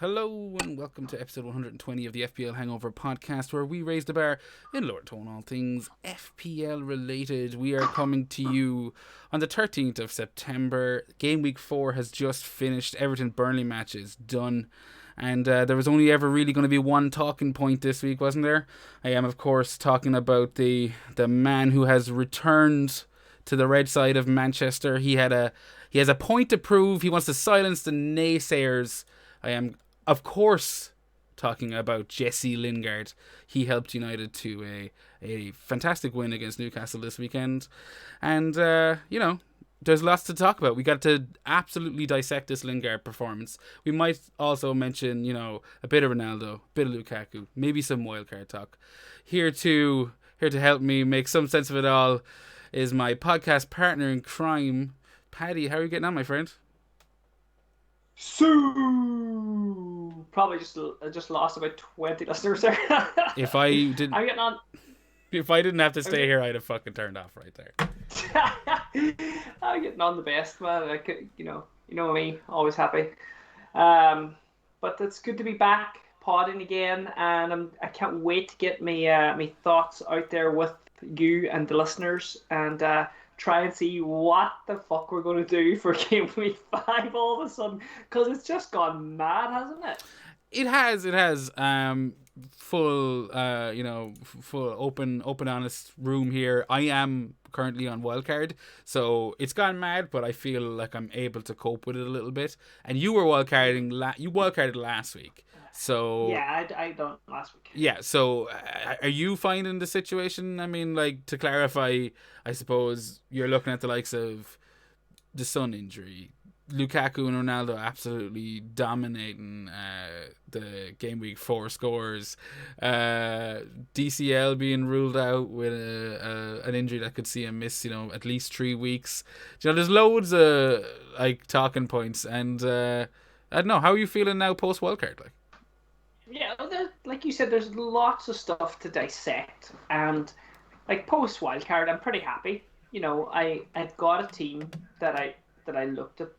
Hello and welcome to episode 120 of the FPL Hangover podcast, where we raise the bar in lower tone all things FPL related. We are coming to you on the 13th of September. Gameweek 4 has just finished. Everton-Burnley match is done. And there was only ever really going to be one talking point this week, wasn't there? I am, of course, talking about the man who has returned to the red side of Manchester. He has a point to prove. He wants to silence the naysayers. I am, of course, talking about Jesse Lingard. He helped United to a fantastic win against Newcastle this weekend. And, there's lots to talk about. We got to absolutely dissect this Lingard performance. We might also mention, a bit of Ronaldo, a bit of Lukaku, maybe some wildcard talk. Here to help me make some sense of it all is my podcast partner in crime, Paddy. How are you getting on, my friend? So probably just lost about 20 listeners there. If I didn't, I'm getting on. If I didn't have to stay here, I'd have fucking turned off right there. I'm getting on the best, man. You know me, always happy. But it's good to be back podding again, and I can't wait to get me thoughts out there with you and the listeners, and try and see what the fuck we're going to do for Game Week 5 all of a sudden, because it's just gone mad, hasn't it? It has. Full open, honest room here. I am currently on Wildcard, so it's gone mad, but I feel like I'm able to cope with it a little bit. And you were wildcarding. You wildcarded last week, so yeah, I done last week. Yeah, so are you finding the situation? I mean, like, to clarify, I suppose you're looking at the likes of the Son injury, Lukaku and Ronaldo absolutely dominating the Game Week 4 scores, DCL being ruled out with an injury that could see him miss, at least 3 weeks. There's loads of talking points, and I don't know, how are you feeling now post wildcard? Yeah, like you said, there's lots of stuff to dissect, and post wildcard, I'm pretty happy. I've got a team that I looked at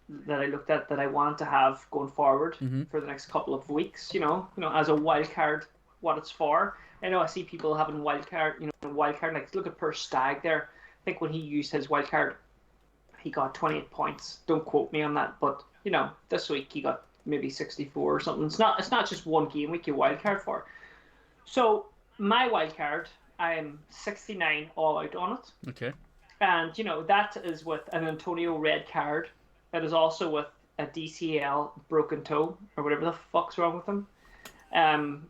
that I wanted to have going forward for the next couple of weeks. As a wildcard, what it's for. I know I see people having wildcard. Like, look at Per Stag there. I think when he used his wildcard, he got 28 points. Don't quote me on that, but this week he got maybe 64 or something. It's not just one game week you wildcard for. So my wildcard, I am 69 all out on it. Okay. And, that is with an Antonio red card. It is also with a DCL broken toe, or whatever the fuck's wrong with him. And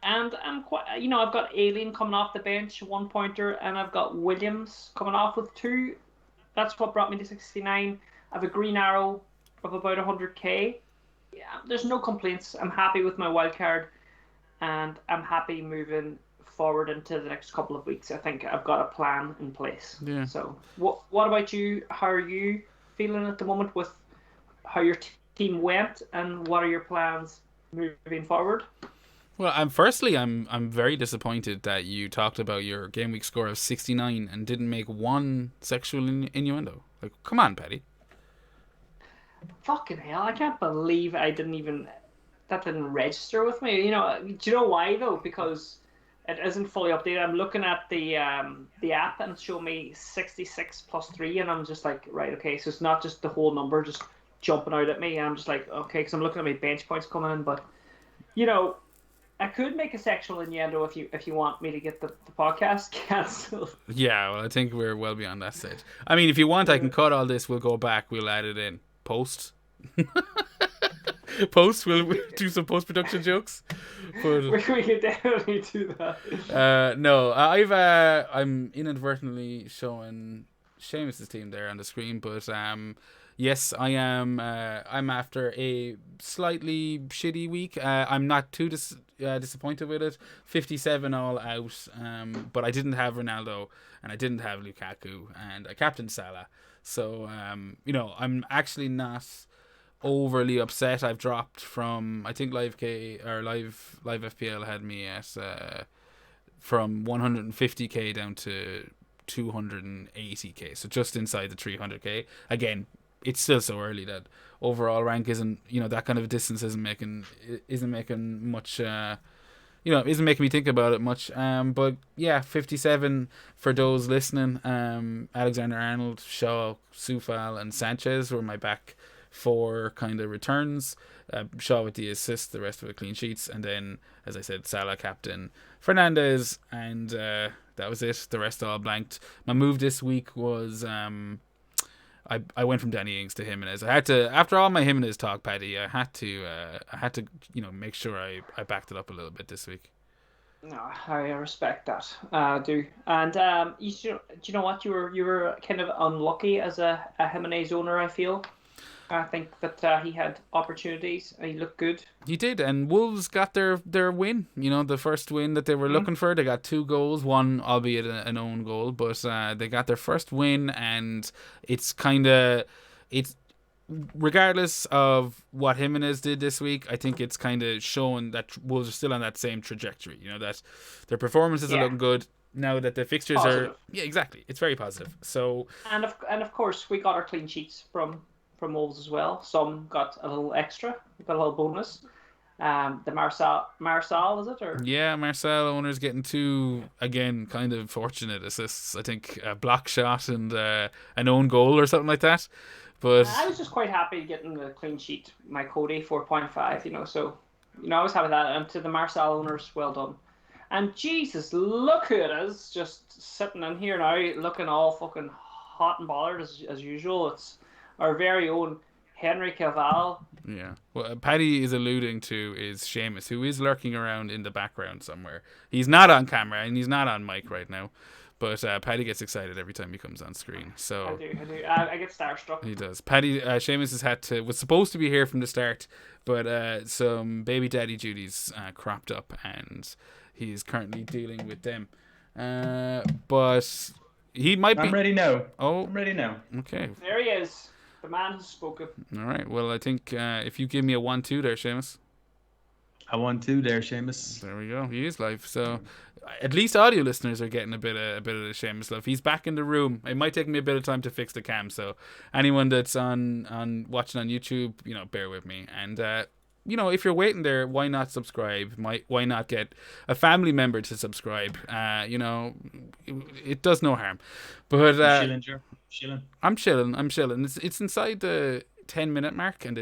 I'm quite, I've got Alien coming off the bench, 1-pointer, and I've got Williams coming off with 2. That's what brought me to 69. I have a green arrow of about 100k. Yeah, there's no complaints. I'm happy with my wild card, and I'm happy moving forward into the next couple of weeks. I think I've got a plan in place. Yeah. So what about you? How are you feeling at the moment with how your team went, and what are your plans moving forward? Well, I'm very disappointed that you talked about your game week score of 69 and didn't make one sexual innuendo. Come on, Paddy. Fucking hell, I can't believe that didn't register with me. Do you know why though? Because it isn't fully updated. I'm looking at the app, and it's showing me 66 plus 3, and I'm just like, right, okay, so it's not just the whole number just jumping out at me. And I'm just like, okay, because I'm looking at my bench points coming in, but I could make a sexual innuendo if you want me to get the podcast cancelled. Yeah, well, I think we're well beyond that stage. I mean, if you want, I can cut all this. We'll go back. We'll add it in post. We'll do some post-production jokes. But we could definitely do that. No, I'm inadvertently showing Seamus' team there on the screen, but yes, I am. I'm after a slightly shitty week. I'm not too disappointed with it. 57 all out. But I didn't have Ronaldo, and I didn't have Lukaku, and I captained Salah. So I'm actually not overly upset. I've dropped from, I think live FPL had me at from 150k down to 280k, so just inside the 300k. Again, it's still so early that overall rank isn't, that kind of a distance isn't making much. Isn't making me think about it much. But yeah, 57 for those listening. Alexander-Arnold, Shaw, Soufal, and Sanchez were my back four kind of returns. Shaw with the assist, the rest of it clean sheets, and then, as I said, Salah captain, Fernandez, and that was it. The rest all blanked. My move this week was I went from Danny Ings to Jimenez. I had to, after all my Jimenez talk, Paddy, I had to make sure I backed it up a little bit this week. No, I respect that. I do. And do you know what? You were kind of unlucky as a Jimenez owner, I feel. I think that he had opportunities. He looked good. He did, and Wolves got their win. The first win that they were looking for. They got 2 goals, one albeit an own goal, but they got their first win, and it's regardless of what Jimenez did this week, I think it's kind of showing that Wolves are still on that same trajectory. That their performances are looking good now that the fixtures positive. Exactly. It's very positive. So and of course we got our clean sheets from Wolves as well. Some got a little extra, got a little bonus. The Marcel, is it? Or? Yeah, Marcel owners getting 2, again, kind of fortunate assists. I think a block shot and an own goal or something like that. But I was just quite happy getting the clean sheet, my Cody 4.5, so, I was happy with that. And to the Marcel owners, well done. And Jesus, look who it is, just sitting in here now, looking all fucking hot and bothered as usual. It's our very own Henry Cavill. Yeah. What Paddy is alluding to is Seamus, who is lurking around in the background somewhere. He's not on camera and he's not on mic right now, but Paddy gets excited every time he comes on screen. So I do. I get starstruck. He does. Paddy, Seamus was supposed to be here from the start, but some baby daddy duties cropped up, and he's currently dealing with them. But he might be. I'm ready now. Oh, I'm ready now. Okay. There he is. The man has spoken. All right. Well, I think if you give me a 1-2 there, Seamus. A 1-2 there, Seamus. There we go. He is live. So at least audio listeners are getting a bit of the Seamus love. He's back in the room. It might take me a bit of time to fix the cam. So anyone that's on watching on YouTube, bear with me. And if you're waiting there, why not subscribe? Why not get a family member to subscribe? It does no harm. But Chilling. I'm chilling. It's inside the 10-minute mark, and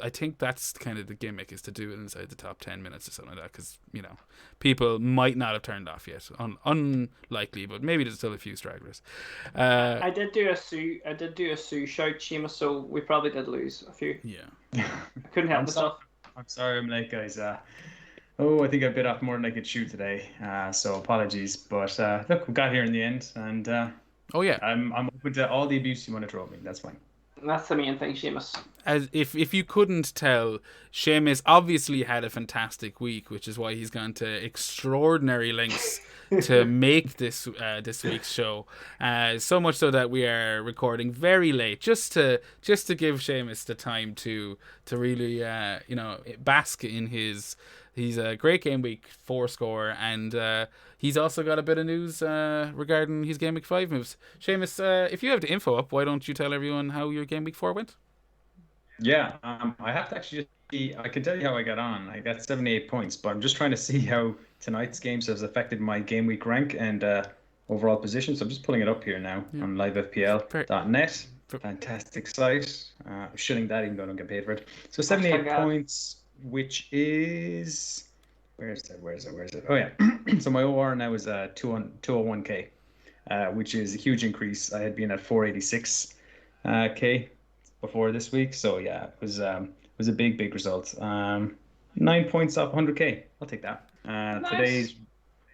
I think that's kind of the gimmick, is to do it inside the top 10 minutes or something like that, because people might not have turned off yet. Unlikely, but maybe there's still a few stragglers. I did do a Sue shout, Seamus, so we probably did lose a few. Yeah. I couldn't help myself. I'm sorry, I'm late, guys. I think I bit off more than I could chew today. So apologies, but look, we got here in the end, and oh yeah, I'm open to all the abuse you want to throw at me. That's fine. That's the main thing, Seamus. As if you couldn't tell, Seamus obviously had a fantastic week, which is why he's gone to extraordinary lengths to make this week's show. So much so that we are recording very late, just to give Seamus the time to really bask in his. He's a great game week 4 score, and he's also got a bit of news regarding his game week 5 moves. Seamus, if you have the info up, why don't you tell everyone how your game week 4 went? Yeah, I have to actually just see. I can tell you how I got on. I got 78 points, but I'm just trying to see how tonight's games has affected my game week rank and overall position. So I'm just pulling it up here now on livefpl.net. Fantastic site. I'm shilling that, even though I don't get paid for it. So 78 points, which is where is it? Oh yeah. So my OR now is 201k, which is a huge increase. I had been at 486k before this week, so yeah, it was a big result. 9 points off 100k. I'll take that. Nice.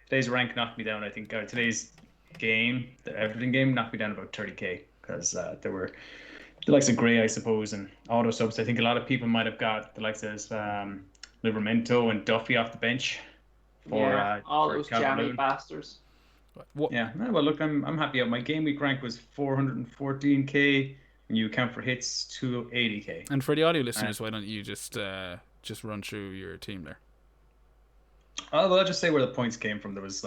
Today's rank knocked me down. I think today's game, the Everton game, knocked me down about 30k because there were the likes of Gray, I suppose, and auto subs. I think a lot of people might have got the likes of Livramento and Duffy off the bench for all for those Calvert-Lewin. jammy bastards. Yeah, well, look, I'm happy. My game week rank was 414k. When you account for hits, 280k. And for the audio listeners, why don't you just run through your team there? Well, I'll just say where the points came from. There was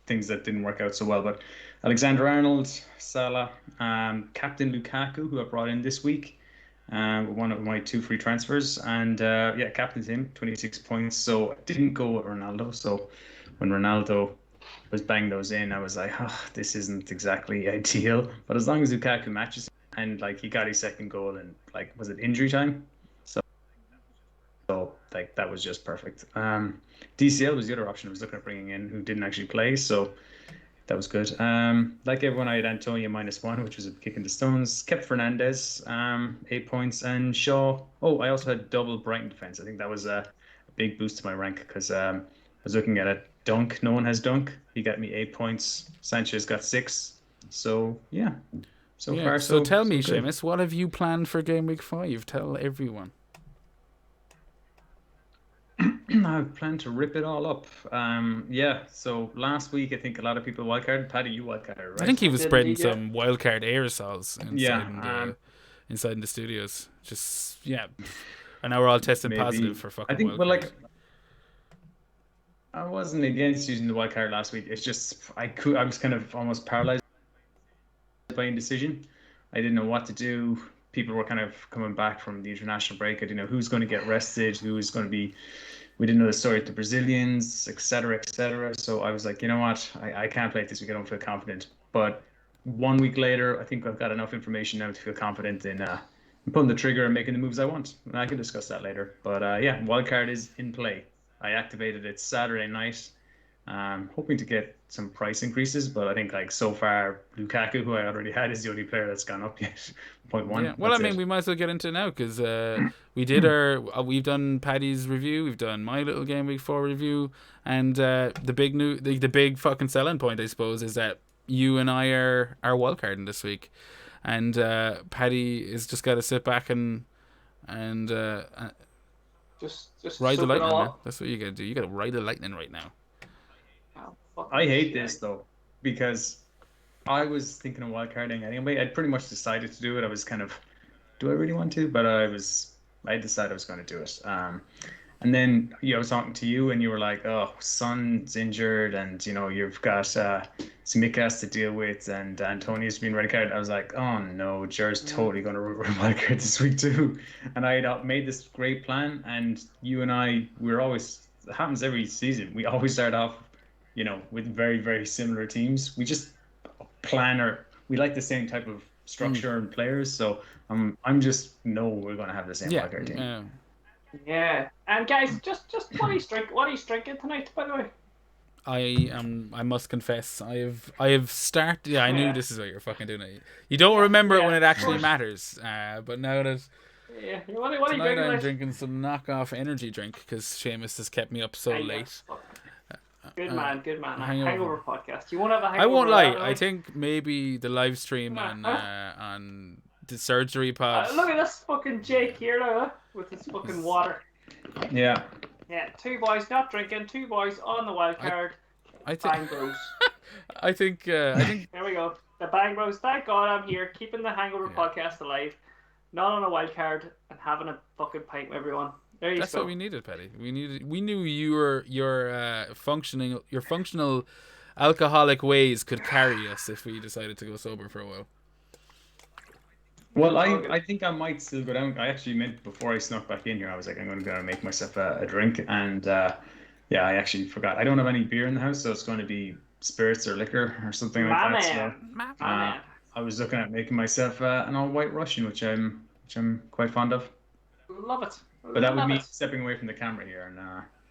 things that didn't work out so well, but Alexander-Arnold, Salah, Captain Lukaku, who I brought in this week, one of my 2 free transfers, and captained him, 26 points. So I didn't go with Ronaldo. So when Ronaldo was banging those in, I was like, oh, this isn't exactly ideal. But as long as Lukaku matches him, and like he got his second goal, and like was it injury time? So like that was just perfect. DCL was the other option I was looking at bringing in, who didn't actually play. So that was good. Like everyone, I had Antonio -1, which was a kick in the stones. Kept Fernandez, 8 points, and Shaw. Oh, I also had double Brighton defense. I think that was a big boost to my rank because I was looking at it. Dunk, no one has Dunk. He got me 8 points. Sanchez got 6. So yeah, so far So tell me, good. Seamus, what have you planned for Game Week 5? Tell everyone. I plan to rip it all up. So last week I think a lot of people wildcarded. Paddy, you wildcarded, right? I think he was Did spreading he, yeah. some wildcard aerosols inside in the studios. Just and now we're all testing Maybe. positive for fucking I think, wildcards. well, like I wasn't against using the wildcard last week. It's just I was kind of almost paralyzed by indecision. I didn't know what to do. People were kind of coming back from the international break. I didn't know who's going to get rested, who's going to be. We didn't know the story of the Brazilians, etc., etc. So I was like, you know what? I can't play it this week. I don't feel confident. But 1 week later, I think I've got enough information now to feel confident in pulling the trigger and making the moves I want. And I can discuss that later. But wildcard is in play. I activated it Saturday night. Hoping to get some price increases, but I think like so far Lukaku, who I already had, is the only player that's gone up yet. 0.1. Yeah. Well, I mean, we might as well get into it now because we did we've done Paddy's review, we've done my little Game Week 4 review, and the big fucking selling point, I suppose, is that you and I are wildcarding this week, and Paddy is just got to sit back and just ride the soak it lightning, all man. up. That's what you gotta do. You gotta ride the lightning right now. Oh, fucking I hate shit. this though because I was thinking of wildcarding anyway. I'd pretty much decided to do it. I was kind of, do I really want to? But I decided I was going to do it. And then I was talking to you, and you were like, "Oh, Son's injured, and you've got Tsimikas to deal with, and Antonio's been red card." I was like, "Oh no, Jer's totally going to wildcard this week too." And I had made this great plan, and you and I, we're always, it happens every season. We always start off, with very, very similar teams. We just we like the same type of structure and players. So I'm just we're going to have the same wildcard team. Yeah, and guys, just what he's drinking tonight, by the way. I must confess, I have started. Yeah, I knew this is what you're fucking doing. You don't remember it when it actually matters. But now that what are you tonight drinking? I'm drinking some knockoff energy drink because Seamus has kept me up so late. Good man. Hangover. Hangover podcast. You won't have a hangover. I won't lie. I think maybe the live stream on the surgery pod. Look at this fucking Jake here now, with his fucking water. Yeah. Yeah, 2 boys not drinking, 2 boys on the wild card. Bang Bros. I think. There we go. The Bang Bros. Thank God I'm here, keeping the Hangover podcast alive. Not on a wild card and having a fucking pint with everyone. There you go. That's what we needed, Paddy. We knew your functional alcoholic ways could carry us if we decided to go sober for a while. Well, I think I might still go down. I actually meant before I snuck back in here, I was like, I'm going to go and make myself a drink. And I actually forgot. I don't have any beer in the house, so it's going to be spirits or liquor or something like that. Man. I was looking at making myself an all-white Russian, which I'm quite fond of. Love it. But that would be stepping away from the camera here. And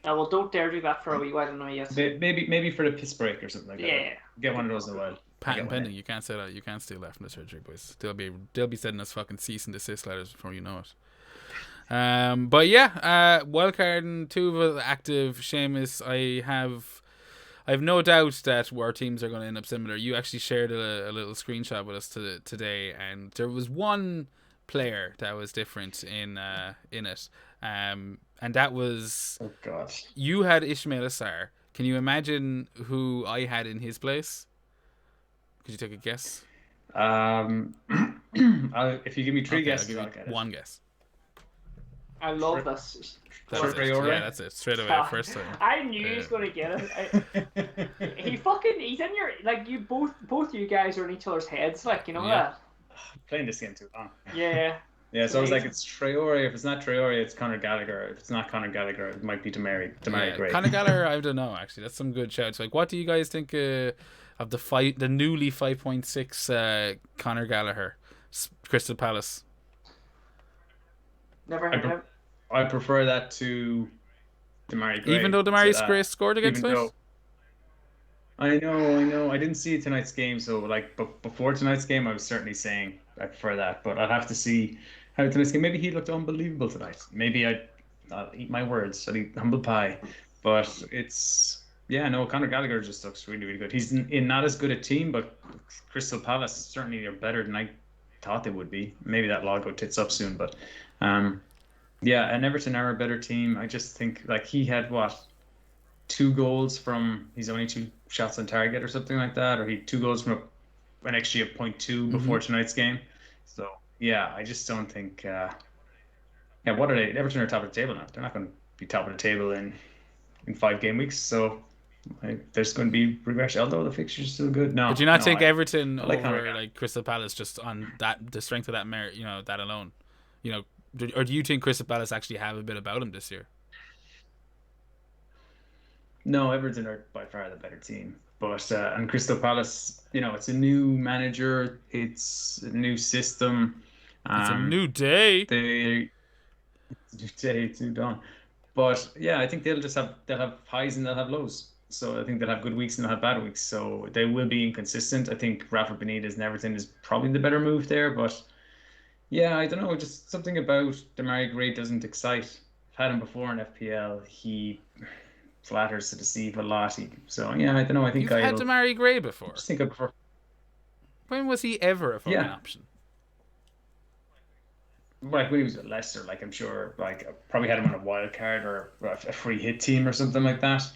well, don't dare do that for a wee while. No, yes. Maybe for the piss break or something like that. Yeah. Get one of those in a while. Patent pending. You can't say that. You can't steal that from the surgery boys. They'll be sending us fucking cease and desist letters before you know it. But yeah, wildcard 2 of active. Seamus, I have no doubt that our teams are going to end up similar. You actually shared a little screenshot with us today, and there was one player that was different in it, and that was, oh gosh, you had Ismail Assar. Can you imagine who I had in his place? Could you take a guess? If you give me 3 guesses, I'll give you one guess. I love this. Yeah, that's it. Straight away, first time. I knew he was going to get it. He's in your, like, you both you guys are in each other's heads, like, you know that. Playing this game too long. Yeah. Yeah, It's so I was like, amazing. it's Traore. If it's not Traore, it's Conor Gallagher. If it's not Conor Gallagher, it might be Demarai Yeah, Gray. Conor Gallagher, I don't know actually. That's some good shouts. Like, what do you guys think of the newly 5.6 Conor Gallagher, Crystal Palace? Never I heard pre- of him. I prefer that to Demarai Even Gray. though So Demarai Gray scored against even us? though I know, I didn't see tonight's game, so like, but before tonight's game, I was certainly saying I prefer that. But I'd have to see how tonight's game. Maybe he looked unbelievable tonight. Maybe I'll eat my words. I'll eat humble pie. But it's yeah, no, Conor Gallagher just looks really, really good. He's in not as good a team, but Crystal Palace certainly are better than I thought they would be. Maybe that logo tits up soon, but um, yeah, and Everton are a better team. I just think like he had what 2 goals from he's only 2 shots on target or something like that, or he 2 goals from an XG of point 0.2 Mm-hmm. before tonight's game. So yeah, I just don't think. Yeah, what are they? Everton are top of the table now. They're not going to be top of the table in 5 game weeks. So there's going to be regression. Although the fixtures are still good. But do No, you not no, think Everton I like Conor over Gallagher. like Crystal Palace just on the strength of that merit, that alone? You know, or do you think Crystal Palace actually have a bit about them this year? No, Everton are by far the better team. But and Crystal Palace, it's a new manager, it's a new system. It's a Um, new day. they day too done. But yeah, I think they'll have highs and they'll have lows. So I think they'll have good weeks and they'll have bad weeks. So they will be inconsistent. I think Rafa Benitez and Everton is probably the better move there. But yeah, I don't know. Just something about Demarai Gray doesn't excite. I've had him before in FPL. He flatters to deceive a lot. So yeah, I don't know. I think You've had I'll Demarai Gray before. just think I prefer. When was he ever a fucking Yeah, option? like when he was at Leicester, like I'm sure, like I probably had him on a wild card or a free hit team or something like that.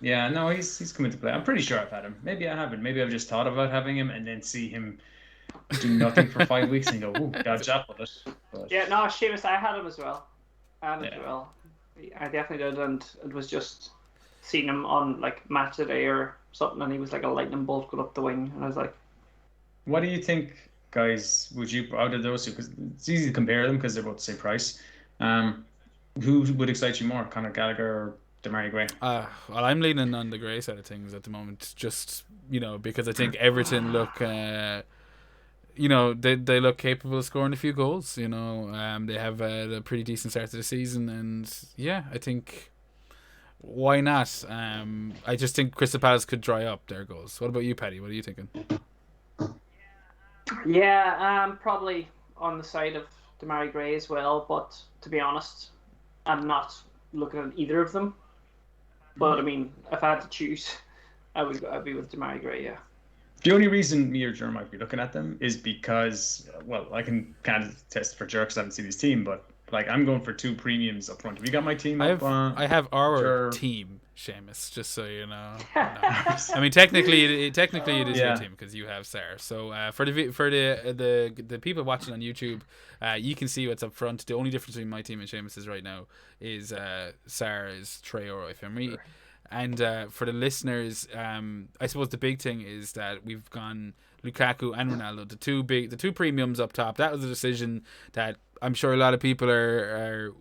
Yeah, no, he's coming to play. I'm pretty sure I've had him. Maybe I haven't. Maybe I've just thought about having him and then see him do nothing for 5 weeks and go, "Ooh, dodge that bullet." But Yeah, no, Seamus, I had him as well. I had him as yeah, well. I definitely did, and it was just seeing him on like match of the day or something, and he was like a lightning bolt going up the wing, and I was like, what do you think, guys? Would you out of those two? Because it's easy to compare them because they're both the same price. Um, who would excite you more, Conor Gallagher or Demarai Gray? Well, I'm leaning on the Gray side of things at the moment, just because I think Everton look, they look capable of scoring a few goals. They have a pretty decent start to the season, and yeah, I think why not? I just think Crystal Palace could dry up their goals. What about you, Paddy? What are you thinking? yeah, probably on the side of Demarai Gray as well. But to be honest, I'm not looking at either of them. But I mean, if I had to choose, I'd be with Demarai Gray. Yeah. The only reason me or Jer might be looking at them is because, well, I can kind of test for Jer because I haven't seen his team, but like I'm going for 2 premiums up front. Have you got my team I up, have I have our Jer? team, Seamus, just so you know. No. I mean, technically, it is your Yeah. team because you have Sarah. So for the people watching on YouTube, you can see what's up front. The only difference between my team and Seamus's right now is Sarah's Traore Ephemery. And for the listeners, I suppose the big thing is that we've gone Lukaku and Ronaldo, the two premiums up top. That was a decision that I'm sure a lot of people are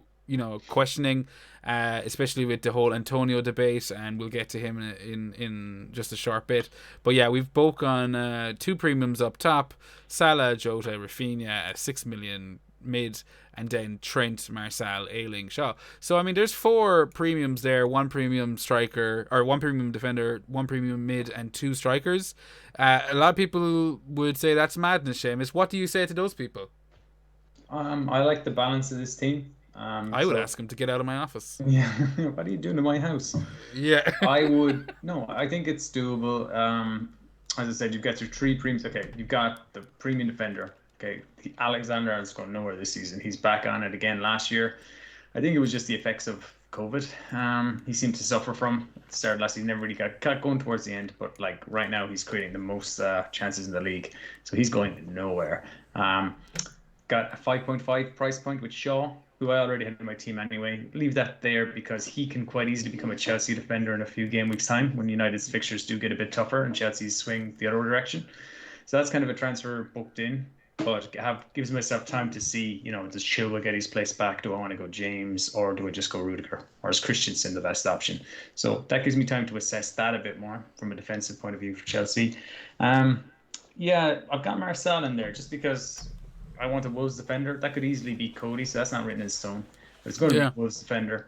questioning, especially with the whole Antonio debate, and we'll get to him in just a short bit. But yeah, we've both gone 2 premiums up top: Salah, Jota, Rafinha at 6 million mid, and then Trent, Martial, Ayling, Shaw. So I mean, there's 4 premiums there: 1 premium striker, or 1 premium defender, 1 premium mid, and 2 strikers. A lot of people would say that's madness, Seamus. What do you say to those people? I like the balance of this team. I would ask him to get out of my office. Yeah, what are you doing in my house? Yeah. I think it's doable. As I said, you've got your 3 premiums. Okay, you've got the premium defender. Okay, Alexander is going nowhere this season. He's back on it again last year. I think it was just the effects of COVID. He seemed to suffer from at the start of last season. Never really got going towards the end, but like right now, he's creating the most chances in the league. So he's going nowhere. Got a 5.5 price point with Shaw, who I already had in my team anyway. Leave that there because he can quite easily become a Chelsea defender in a few game weeks' time when United's fixtures do get a bit tougher and Chelsea's swing the other direction. So that's kind of a transfer booked in. but gives myself time to see, does Chilwell get his place back? Do I want to go James, or do I just go Rudiger? Or is Christensen the best option? So that gives me time to assess that a bit more from a defensive point of view for Chelsea. Yeah, I've got Marcel in there just because I want a Wolves defender. That could easily be Cody, so that's not written in stone. But it's going to be a Wolves defender.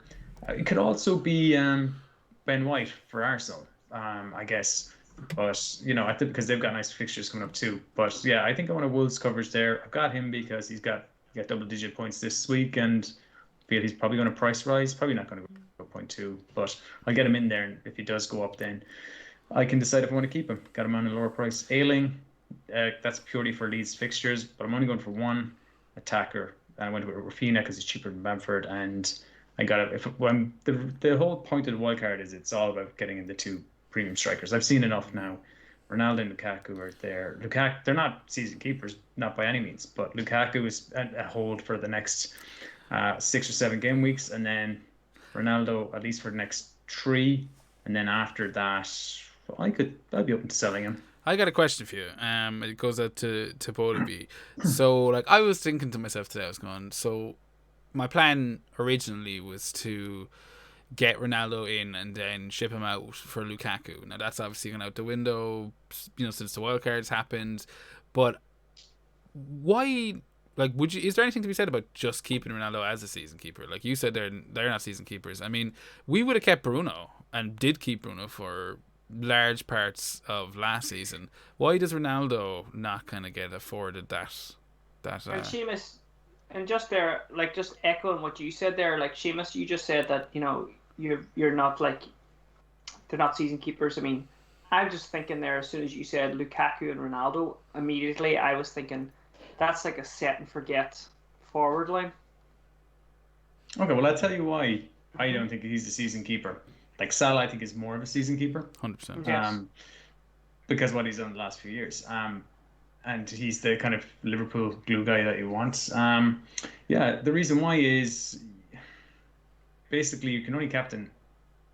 It could also be Ben White for Arsenal, I guess. But, I think because they've got nice fixtures coming up too. But, yeah, I think I want a Wolves coverage there. I've got him because he got double-digit points this week, and I feel he's probably going to price rise. Probably not going to go 0.2, but I'll get him in there, and if he does go up, then I can decide if I want to keep him. Got him on a lower price. Ailing, that's purely for Leeds fixtures, but I'm only going for one attacker. And I went with Rafinha because he's cheaper than Bamford, and I got it. The whole point of the wildcard is it's all about getting in the two premium strikers. I've seen enough now. Ronaldo and Lukaku are there. They're not season keepers, not by any means, but Lukaku is a hold for the next 6 or 7 game weeks, and then Ronaldo at least for the next 3, and then after that, I'd be open to selling him. I got a question for you. It goes out to both of you. So, I was thinking to myself today, I was going, so my plan originally was to get Ronaldo in and then ship him out for Lukaku. Now that's obviously gone out the window, since the wildcards happened. But why? Is there anything to be said about just keeping Ronaldo as a season keeper? Like you said, they're not season keepers. I mean, we would have kept Bruno and did keep Bruno for large parts of last season. Why does Ronaldo not kind of get afforded that? And Seamus, and just there, just echoing what you said there, Seamus, you just said that you're not they're not season keepers. I mean, I'm just thinking there as soon as you said Lukaku and Ronaldo, immediately I was thinking that's like a set and forget forward line. Okay, well I'll tell you why I don't think he's a season keeper. Salah, I think, is more of a season keeper. 100%. Yes. Because what he's done the last few years. And he's the kind of Liverpool glue guy that you want. The reason why is basically you can only captain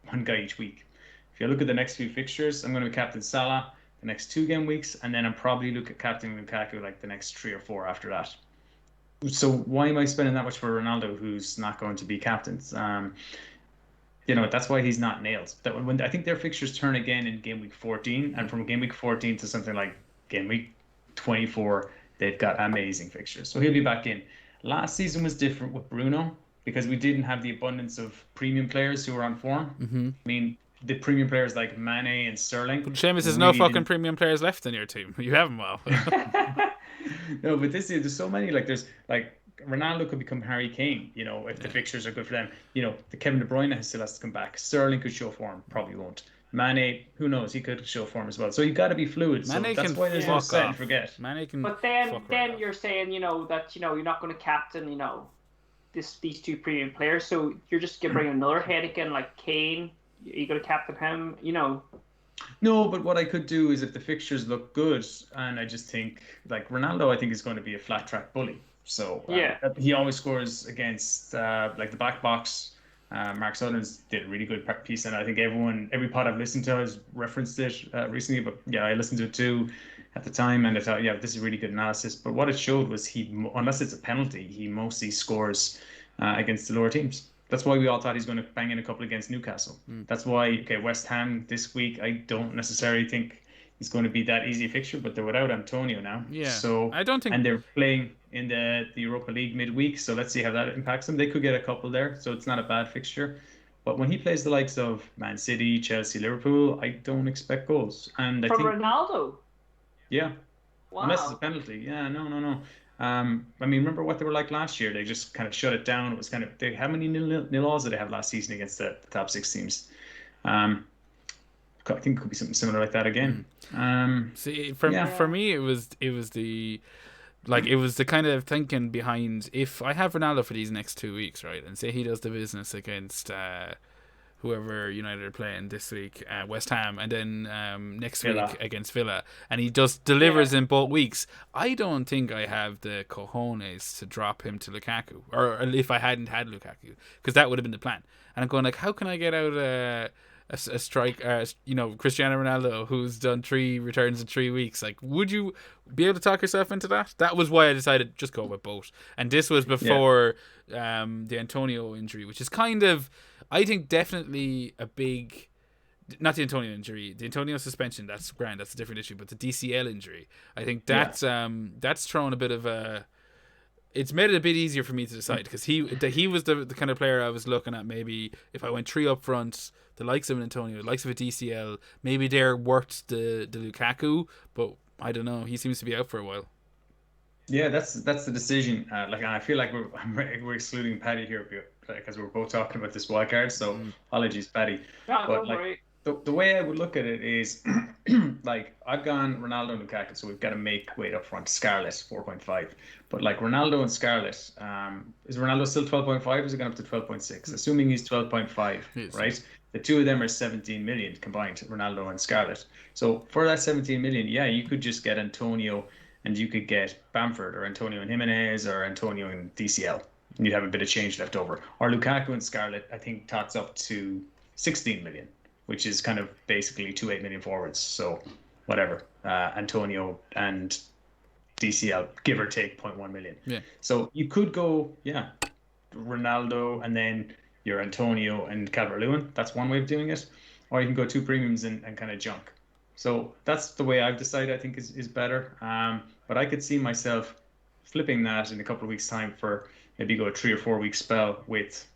one guy each week. If you look at the next few fixtures, I'm going to captain Salah the next 2 game weeks, and then I'm probably captaining Lukaku the next 3 or 4 after that. So why am I spending that much for Ronaldo, who's not going to be captained? That's why he's not nailed. That when I think their fixtures turn again in game week 14, and from game week 14 to something like game week 24, they've got amazing fixtures. So he'll be back in. Last season was different with Bruno because we didn't have the abundance of premium players who were on form. Mm-hmm. I mean, the premium players like Mane and Sterling. But Seamus, there's no fucking premium players left in your team. You have them all. No, but this year there's so many. There's Ronaldo could become Harry Kane, if the fixtures are good for them. The Kevin De Bruyne still has to come back. Sterling could show form, probably won't. Mane, who knows? He could show form as well. So you've got to be fluid. So that's why there's no set and forget. Mane can. But then you're saying, that you're not going to captain, these 2 premium players. So you're just going to bring another head again, like Kane. Are you going to captain him? No, but what I could do is if the fixtures look good, and I just think Ronaldo, I think is going to be a flat track bully. So he always scores against the back box. Mark Sutherland's did a really good piece, and I think every pod I've listened to has referenced it recently. But yeah, I listened to it too at the time, and I thought, this is really good analysis. But what it showed was unless it's a penalty, he mostly scores against the lower teams. That's why we all thought he's going to bang in a couple against Newcastle. That's why, West Ham this week, I don't necessarily think he's going to be that easy a fixture, but they're without Antonio now. Yeah. So I don't think, and they're playing in the Europa League midweek, so let's see how that impacts them. They could get a couple there, so it's not a bad fixture. But when he plays the likes of Man City, Chelsea, Liverpool, I don't expect goals. And I think Ronaldo? Yeah. Wow. Unless it's a penalty. Yeah, no. I mean, remember what they were like last year? They just kind of shut it down. It was kind of how many nil-alls did they have last season against the top 6 teams? I think it could be something similar like that again. See, for me, it was the kind of thinking behind, if I have Ronaldo for these next 2 weeks, right, and say he does the business against whoever United are playing this week, West Ham, and then next week against Villa, and he just delivers in both weeks, I don't think I have the cojones to drop him to Lukaku, or if I hadn't had Lukaku, because that would have been the plan. And I'm going how can I get out a strike, Cristiano Ronaldo, who's done 3 returns in 3 weeks. Like, would you be able to talk yourself into that? That was why I decided just go with both. And this was before the Antonio injury, which is kind of, I think, definitely a big. Not the Antonio injury, the Antonio suspension. That's grand. That's a different issue. But the DCL injury, I think that's thrown a bit of a. It's made it a bit easier for me to decide, because he was the kind of player I was looking at. Maybe if I went 3 up front, the likes of an Antonio, the likes of a DCL, maybe they're worth the Lukaku, but I don't know. He seems to be out for a while. Yeah, that's the decision. And I feel like we're excluding Paddy here because we're both talking about this wild card. So apologies, Paddy. No, but don't worry. The way I would look at it is, I've gone Ronaldo and Lukaku, so we've got to make weight up front. Scarlett 4.5, but Ronaldo and Scarlett, is Ronaldo still 12.5? Or is it going up to 12.6? Assuming he's 12.5, right? The two of them are 17 million combined, Ronaldo and Scarlett. So for that 17 million, you could just get Antonio, and you could get Bamford or Antonio and Jimenez or Antonio and DCL, and you'd have a bit of change left over. Or Lukaku and Scarlett, I think, tots up to 16 million. Which is kind of basically 2 8 million forwards. So whatever, Antonio and DCL, give or take 0.1 million. Yeah. So you could go, Ronaldo and then your Antonio and Calvert-Lewin. That's one way of doing it. Or you can go 2 premiums and kind of junk. So that's the way I've decided I think is better. But I could see myself flipping that in a couple of weeks' time for maybe go a 3 or 4 week spell with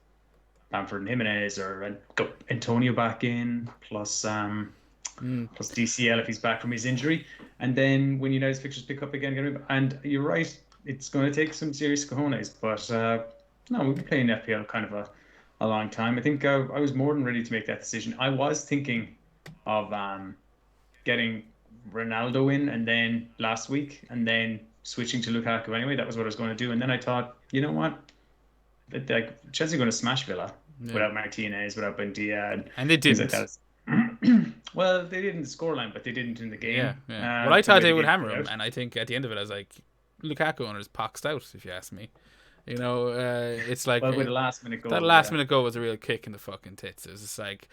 Bamford and Jimenez, or go Antonio back in, plus DCL if he's back from his injury. And then when United's fixtures pick up again, and you're right, it's going to take some serious cojones. But no, we've been playing FPL kind of a long time. I think I was more than ready to make that decision. I was thinking of getting Ronaldo in, and then last week, and then switching to Lukaku anyway. That was what I was going to do. And then I thought, you know what? Chelsea are going to smash Villa without Martinez, without Buendia, and they didn't. Well, they didn't scoreline, but they didn't in the game. Yeah. Well, I thought they would hammer him, and I think at the end of it, I was like, Lukaku owners poxed out, if you ask me. It's like with a last minute goal. That last minute goal was a real kick in the fucking tits. It was just like,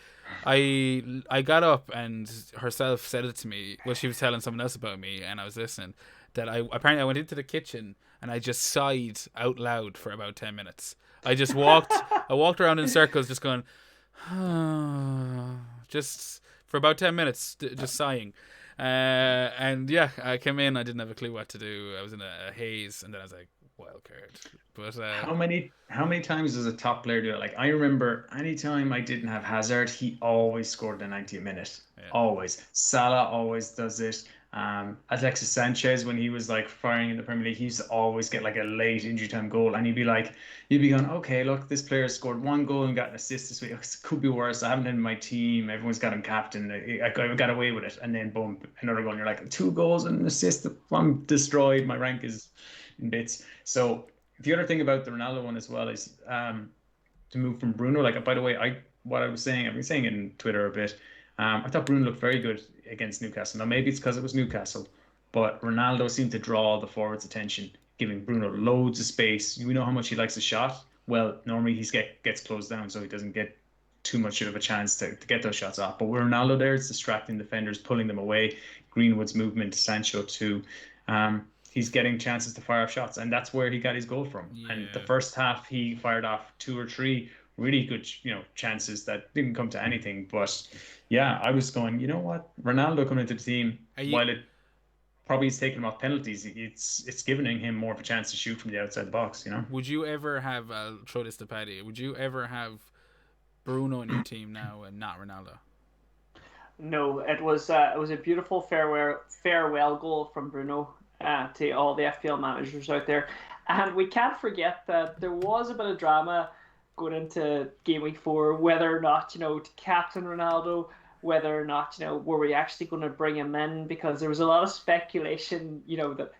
I got up and herself said it to me. Well, she was telling someone else about me, and I was listening. That I went into the kitchen and I just sighed out loud for about 10 minutes. I just walked around in circles, just going, just for about 10 minutes, just sighing. And I came in, I didn't have a clue what to do. I was in a haze, and then I was like, Wildcard. But how many times does a top player do it? Like, I remember anytime I didn't have Hazard, he always scored the 90th minute. Yeah. Always. Salah always does it. Alexis Sanchez, when he was firing in the Premier League, he used to always get a late injury time goal, and you'd be going, okay, look, this player scored 1 goal and got an assist this week. It could be worse. I haven't in my team. Everyone's got him captain. I got away with it, and then boom, another goal. And you're like, 2 goals and an assist. I'm destroyed. My rank is in bits. So the other thing about the Ronaldo one as well is to move from Bruno. By the way, I've been saying it in Twitter a bit. I thought Bruno looked very good against Newcastle. Now, maybe it's because it was Newcastle, but Ronaldo seemed to draw the forwards' attention, giving Bruno loads of space. We know how much he likes a shot. Well, normally he gets closed down, so he doesn't get too much of a chance to get those shots off. But with Ronaldo there, it's distracting defenders, pulling them away. Greenwood's movement, Sancho too. He's getting chances to fire off shots, and that's where he got his goal from. Yeah. And the first half, he fired off 2 or 3 really good, chances that didn't come to anything. But yeah, I was going, you know what? Ronaldo coming into the team, while it probably is taking him off penalties, it's giving him more of a chance to shoot from the outside the box, Would you ever have, I'll throw this to Paddy, would you ever have Bruno in your team now and not Ronaldo? No, it was a beautiful farewell goal from Bruno to all the FPL managers out there. And we can't forget that there was a bit of drama going into game week 4, whether or not, to captain Ronaldo, whether or not, were we actually going to bring him in, because there was a lot of speculation, that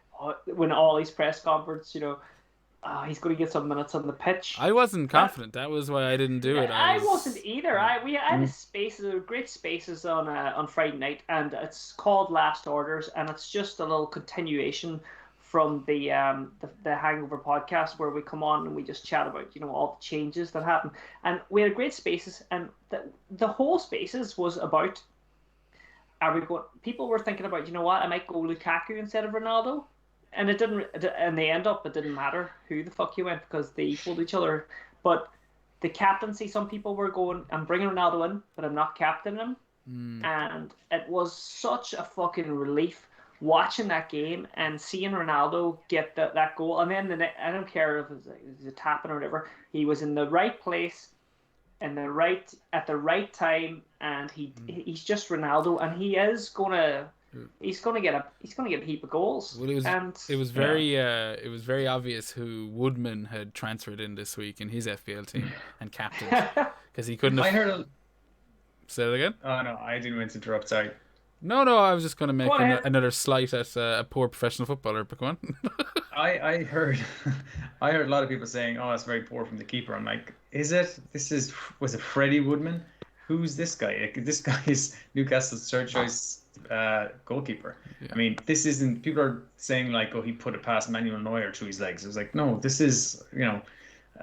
when all these press conferences, he's going to get some minutes on the pitch. I wasn't confident. That was why I didn't do it. I wasn't either. We had spaces, great spaces on Friday night, and it's called Last Orders, and it's just a little continuation from the Hangover podcast, where we come on and we just chat about all the changes that happened, and we had great spaces, and the whole spaces was about, are we going? People were thinking about, what, I might go Lukaku instead of Ronaldo, and it didn't. And they end up, it didn't matter who the fuck you went, because they equaled each other. But the captaincy, some people were going, I'm bringing Ronaldo in, but I'm not captaining him, and it was such a fucking relief watching that game and seeing Ronaldo get that goal. And then I don't care if it was a tapping or whatever, he was in the right place and at the right time, and he's just Ronaldo, and he's gonna get a heap of goals. Well, it was very obvious who Woodman had transferred in this week in his FPL team and captained, because he couldn't have. Say that again? Oh no, I didn't mean to interrupt. Sorry. No, I was just going to make another slight at a poor professional footballer. But go on. I heard a lot of people saying, "Oh, it's very poor from the keeper." I'm like, is it? Was it Freddie Woodman? Who's this guy? Like, this guy is Newcastle's third choice goalkeeper. Yeah. I mean, this isn't. People are saying like, "Oh, he put it past Manuel Neuer through his legs." It was like, no, this is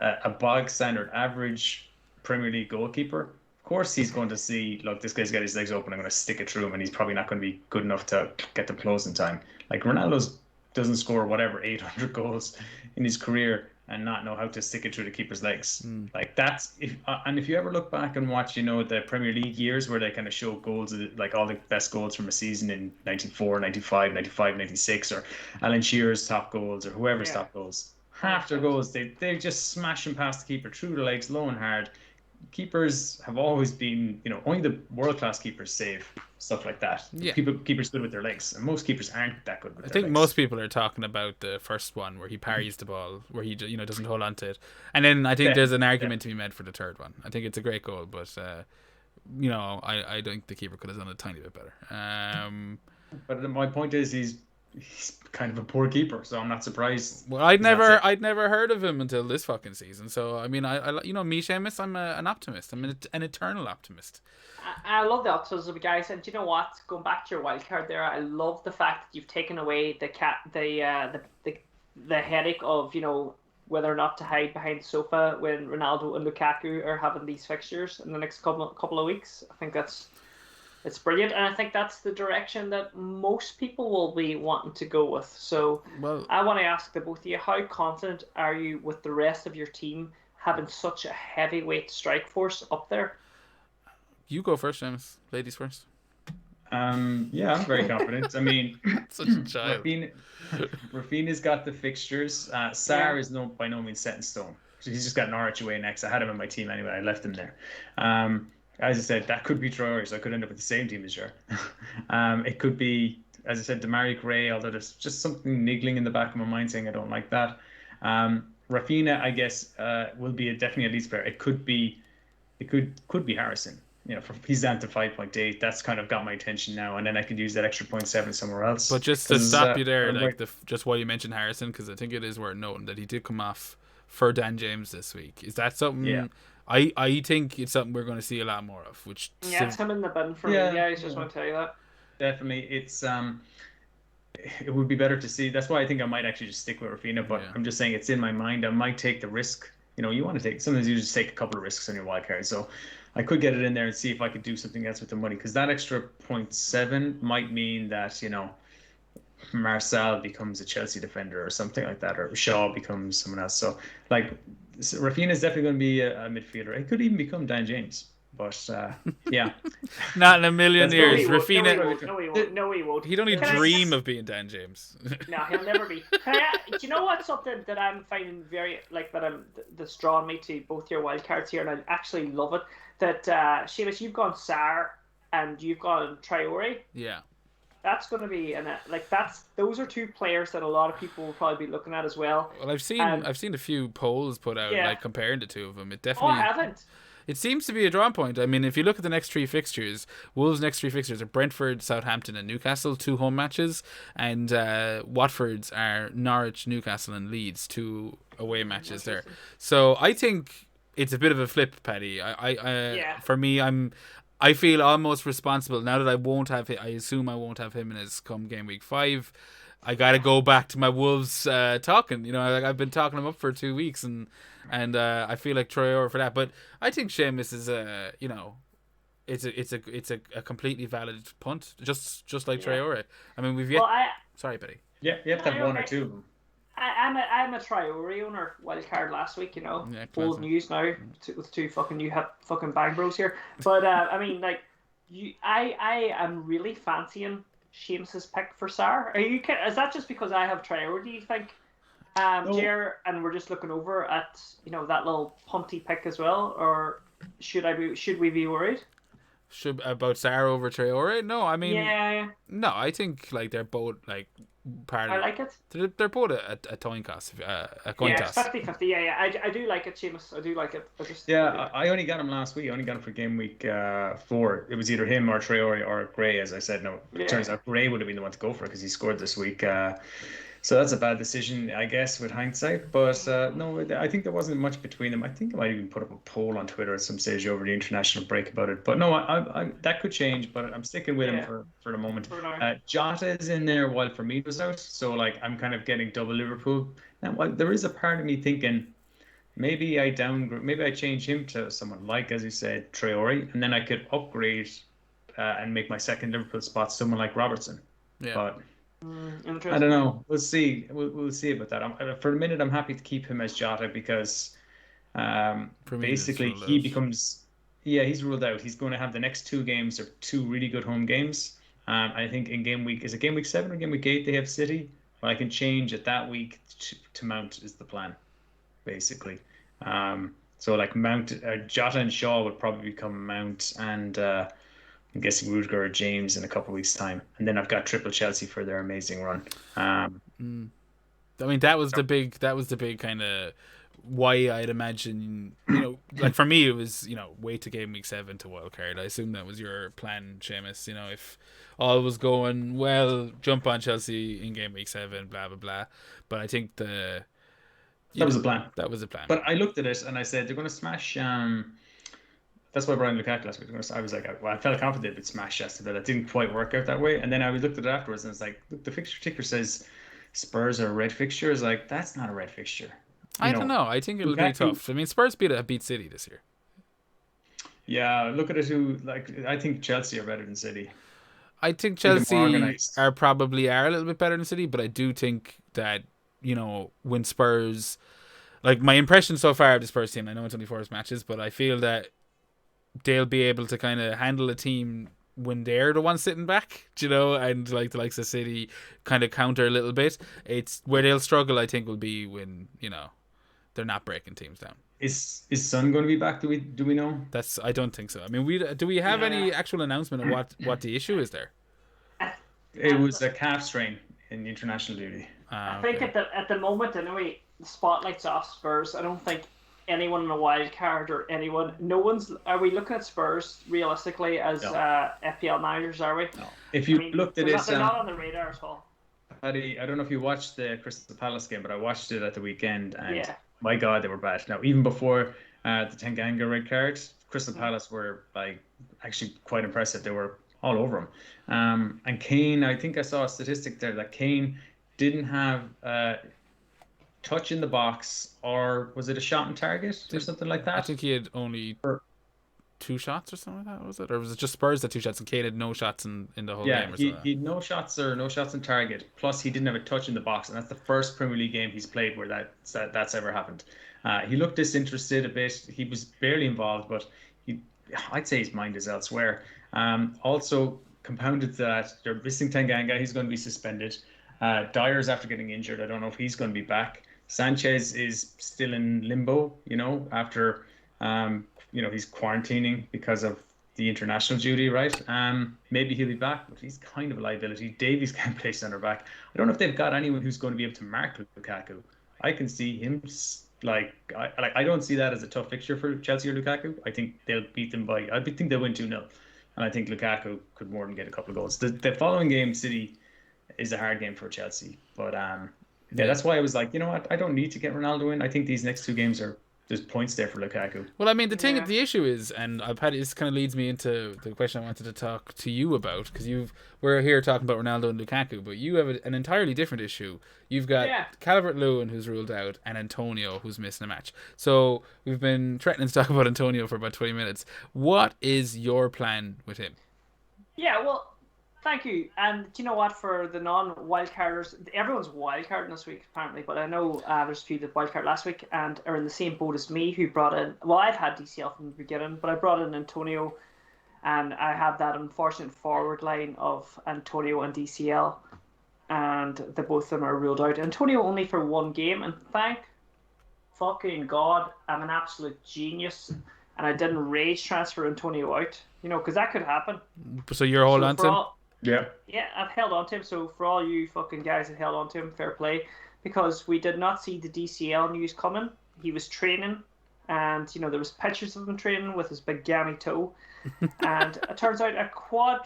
a bog standard average Premier League goalkeeper. Of course he's going to see, look, this guy's got his legs open, I'm going to stick it through him, and he's probably not going to be good enough to get them close in time. Like, Ronaldo doesn't score 800 goals in his career and not know how to stick it through the keeper's legs. Like, that's if you ever look back and watch the Premier League years where they kind of show goals, like all the best goals from a season in 94, 95, 96, or Alan Shearer's top goals, or whoever's top goals, half their goals they just smash them past the keeper through the legs, low and hard. Keepers have always been, only the world-class keepers save stuff like that. Yeah. Keepers good with their legs, and most keepers aren't that good with their legs. I think most people are talking about the first one where he parries the ball, where he doesn't hold on to it, and then I think there's an argument to be made for the third one. I think it's a great goal, but I think the keeper could have done a tiny bit better. But my point is, he's kind of a poor keeper, so I'm not surprised. Well, I'd never heard of him until this fucking season. So I mean, I me, Seamus, I'm an optimist. I'm an eternal optimist. I love the optimism, guys. And do you know what? Going back to your wildcard there, I love the fact that you've taken away the headache of whether or not to hide behind the sofa when Ronaldo and Lukaku are having these fixtures in the next couple of weeks. I think it's brilliant, and I think that's the direction that most people will be wanting to go with. So I want to ask the both of you, how confident are you with the rest of your team having such a heavyweight strike force up there? You go first, Seamus. Ladies first. Yeah, I'm very confident. I mean, such a child. Rafinha's got the fixtures. Sarr is by no means set in stone. So he's just got Norwich away next. I had him in my team anyway. I left him there. As I said, that could be Traore, so I could end up with the same team as you. It could be, as I said, Demarai Gray, although there's just something niggling in the back of my mind saying I don't like that. Rafinha, I guess, will be definitely a Leeds player. It could be Harrison. He's down to 5.8. That's kind of got my attention now, and then I could use that extra 0.7 somewhere else. But just to stop you there, just while you mentioned Harrison, because I think it is worth noting that he did come off for Dan James this week. Is that something? Yeah. I think it's something we're going to see a lot more of. It's him in the bin for me. Yeah, I just want to tell you that. Definitely, it would be better to see. That's why I think I might actually just stick with Rafinha. But I'm just saying it's in my mind. I might take the risk. You want to take. Sometimes you just take a couple of risks on your wildcard. So I could get it in there and see if I could do something else with the money, because that extra 0.7 might mean that Marcel becomes a Chelsea defender or something like that, or Shaw becomes someone else. So Rafinha is definitely going to be a midfielder. It could even become Dan James, but yeah. Not in a million years. Rafinha. No, he won't. He'd only dream of being Dan James. No, he'll never be. Do you know what? Something that I'm finding very that's drawn me to both your wildcards here, and I actually love it. That Seamus, you've gone Sarr and you've gone Traore. Yeah. That's going to be those are two players that a lot of people will probably be looking at as well. Well, I've seen a few polls put out comparing the two of them. It definitely. I haven't. It seems to be a drawing point. I mean, if you look at the next three fixtures, Wolves' next three fixtures are Brentford, Southampton, and Newcastle, 2 home matches, and Watford's are Norwich, Newcastle, and Leeds, 2 away matches there. So I think it's a bit of a flip, Paddy. For me, I feel almost responsible now that I assume I won't have him in his come game week 5. I got to go back to my Wolves talking. You know, I've been talking them up for 2 weeks, and I feel like Traore for that. But I think Seamus is you know, it's a completely valid punt, just like Traore. I mean, we've yet. Well, Sorry, Betty. Yeah, you have to have one or two of them. I'm a Traore owner. Wildcard last week, you know. Yeah, old news now with two fucking new fucking bang bros here. But I mean, like, I am really fancying Seamus's pick for Sar. Are you kidding? Is that just because I have Traore? Do you think, Jer, and we're just looking over at, you know, that little punty pick as well, or should we be worried? About Sar over Traore? No, I mean, yeah. No, I think like they're both like part. I like it. They're both a coin toss, a coin toss. 50-50. Yeah. I do like it, Seamus. I do like it. I only got him last week. I only got him for game week 4. It was either him or Traore or Gray, as I said. No, it turns out Gray would have been the one to go for it because he scored this week. So that's a bad decision, I guess, with hindsight. But no, I think there wasn't much between them. I think I might even put up a poll on Twitter at some stage over the international break about it. But no, I that could change. But I'm sticking with him for the moment. Jota is in there while Firmino's out. So like I'm kind of getting double Liverpool. Now there is a part of me thinking maybe I change him to someone like, as you said, Traore, and then I could upgrade and make my second Liverpool spot someone like Robertson. Yeah. But I don't know. We'll see. We'll see about that. For a minute, I'm happy to keep him as Jota because basically he becomes. Yeah, he's ruled out. He's going to have the next 2 games are 2 really good home games. I think in game week, is it game week 7 or game week 8 they have City? Well, I can change it that week to Mount is the plan, basically. So like Mount, Jota and Shaw would probably become Mount, and I'm guessing Rudiger or James in a couple of weeks' time, and then I've got triple Chelsea for their amazing run. I mean, that was the big kind of why I'd imagine, you know, like for me it was, you know, wait to game week 7 to wildcard. I assume that was your plan, Seamus. You know, if all was going well, jump on Chelsea in game week 7, blah blah blah. But I think that was the plan. That was the plan. But I looked at it and I said they're going to smash. That's why Brian Lukaku last week. I was like, well, I felt confident they'd smash Aston Villa. It didn't quite work out that way. And then I looked at it afterwards and it's like, look, the fixture ticker says Spurs are a red fixture. It's like, that's not a red fixture. I don't know. I think it'll be tough. I mean, Spurs beat City this year. Yeah, look at it. I think Chelsea are better than City. I think Chelsea are probably a little bit better than City, but I do think that, you know, when Spurs, like my impression so far of the Spurs team, I know it's only 4 matches, but I feel that they'll be able to kind of handle a team when they're the ones sitting back, you know, and like the likes of City kind of counter a little bit. It's where they'll struggle, I think, will be when, you know, they're not breaking teams down. Is Son going to be back? Do we know? I don't think so. I mean, do we have any actual announcement of what the issue is there? It was a calf strain in international duty. I think at the moment, anyway, the spotlight's off Spurs. I don't think anyone in a wild card or anyone. No one's. Are we looking at Spurs realistically as FPL managers? Are we? No. If you looked at it, they're not on the radar at all. Paddy, I don't know if you watched the Crystal Palace game, but I watched it at the weekend, and my God, they were bad. Now, even before the Tanganga red card, Crystal Palace were like actually quite impressive. They were all over him. And Kane, I think I saw a statistic there that Kane didn't have touch in the box, or was it a shot on target or something like that? I think he had only 2 shots or something like that, was it? Or was it just Spurs that 2 shots and Kane had no shots in the whole game or something? He had no shots on target, plus he didn't have a touch in the box, and that's the first Premier League game he's played where that's ever happened. He looked disinterested a bit. He was barely involved, but I'd say his mind is elsewhere. Also compounded that they're missing Tanganga. He's going to be suspended. Dyer's after getting injured. I don't know if he's going to be back. Sanchez is still in limbo, you know, after he's quarantining because of the international duty, right? Maybe he'll be back, but he's kind of a liability. Davies can't play centre back. I don't know if they've got anyone who's going to be able to mark Lukaku. I can see him I don't see that as a tough fixture for Chelsea or Lukaku. I think they'll beat them I think they'll win 2-0, and I think Lukaku could more than get a couple of goals. The following game, City, is a hard game for Chelsea, but that's why I was like, you know what? I don't need to get Ronaldo in. I think these next 2 games are there's points there for Lukaku. Well, I mean, the issue is, and Paddy, this kind of leads me into the question I wanted to talk to you about, because we're here talking about Ronaldo and Lukaku, but you have an entirely different issue. You've got Calvert-Lewin, who's ruled out, and Antonio, who's missing a match. So we've been threatening to talk about Antonio for about 20 minutes. What is your plan with him? Yeah, well, thank you. And do you know what? For the non-wildcarders, everyone's wildcarding this week, apparently. But I know there's a few that wildcard last week and are in the same boat as me, who brought in... Well, I've had DCL from the beginning, but I brought in Antonio, and I have that unfortunate forward line of Antonio and DCL, and the both of them are ruled out. Antonio only for one game, and thank fucking God, I'm an absolute genius, and I didn't rage transfer Antonio out, because that could happen. So you're holding on to him? Yeah, I've held on to him. So for all you fucking guys that held on to him, fair play, because we did not see the DCL news coming. He was training, and there was pictures of him training with his big gammy toe, and it turns out a quad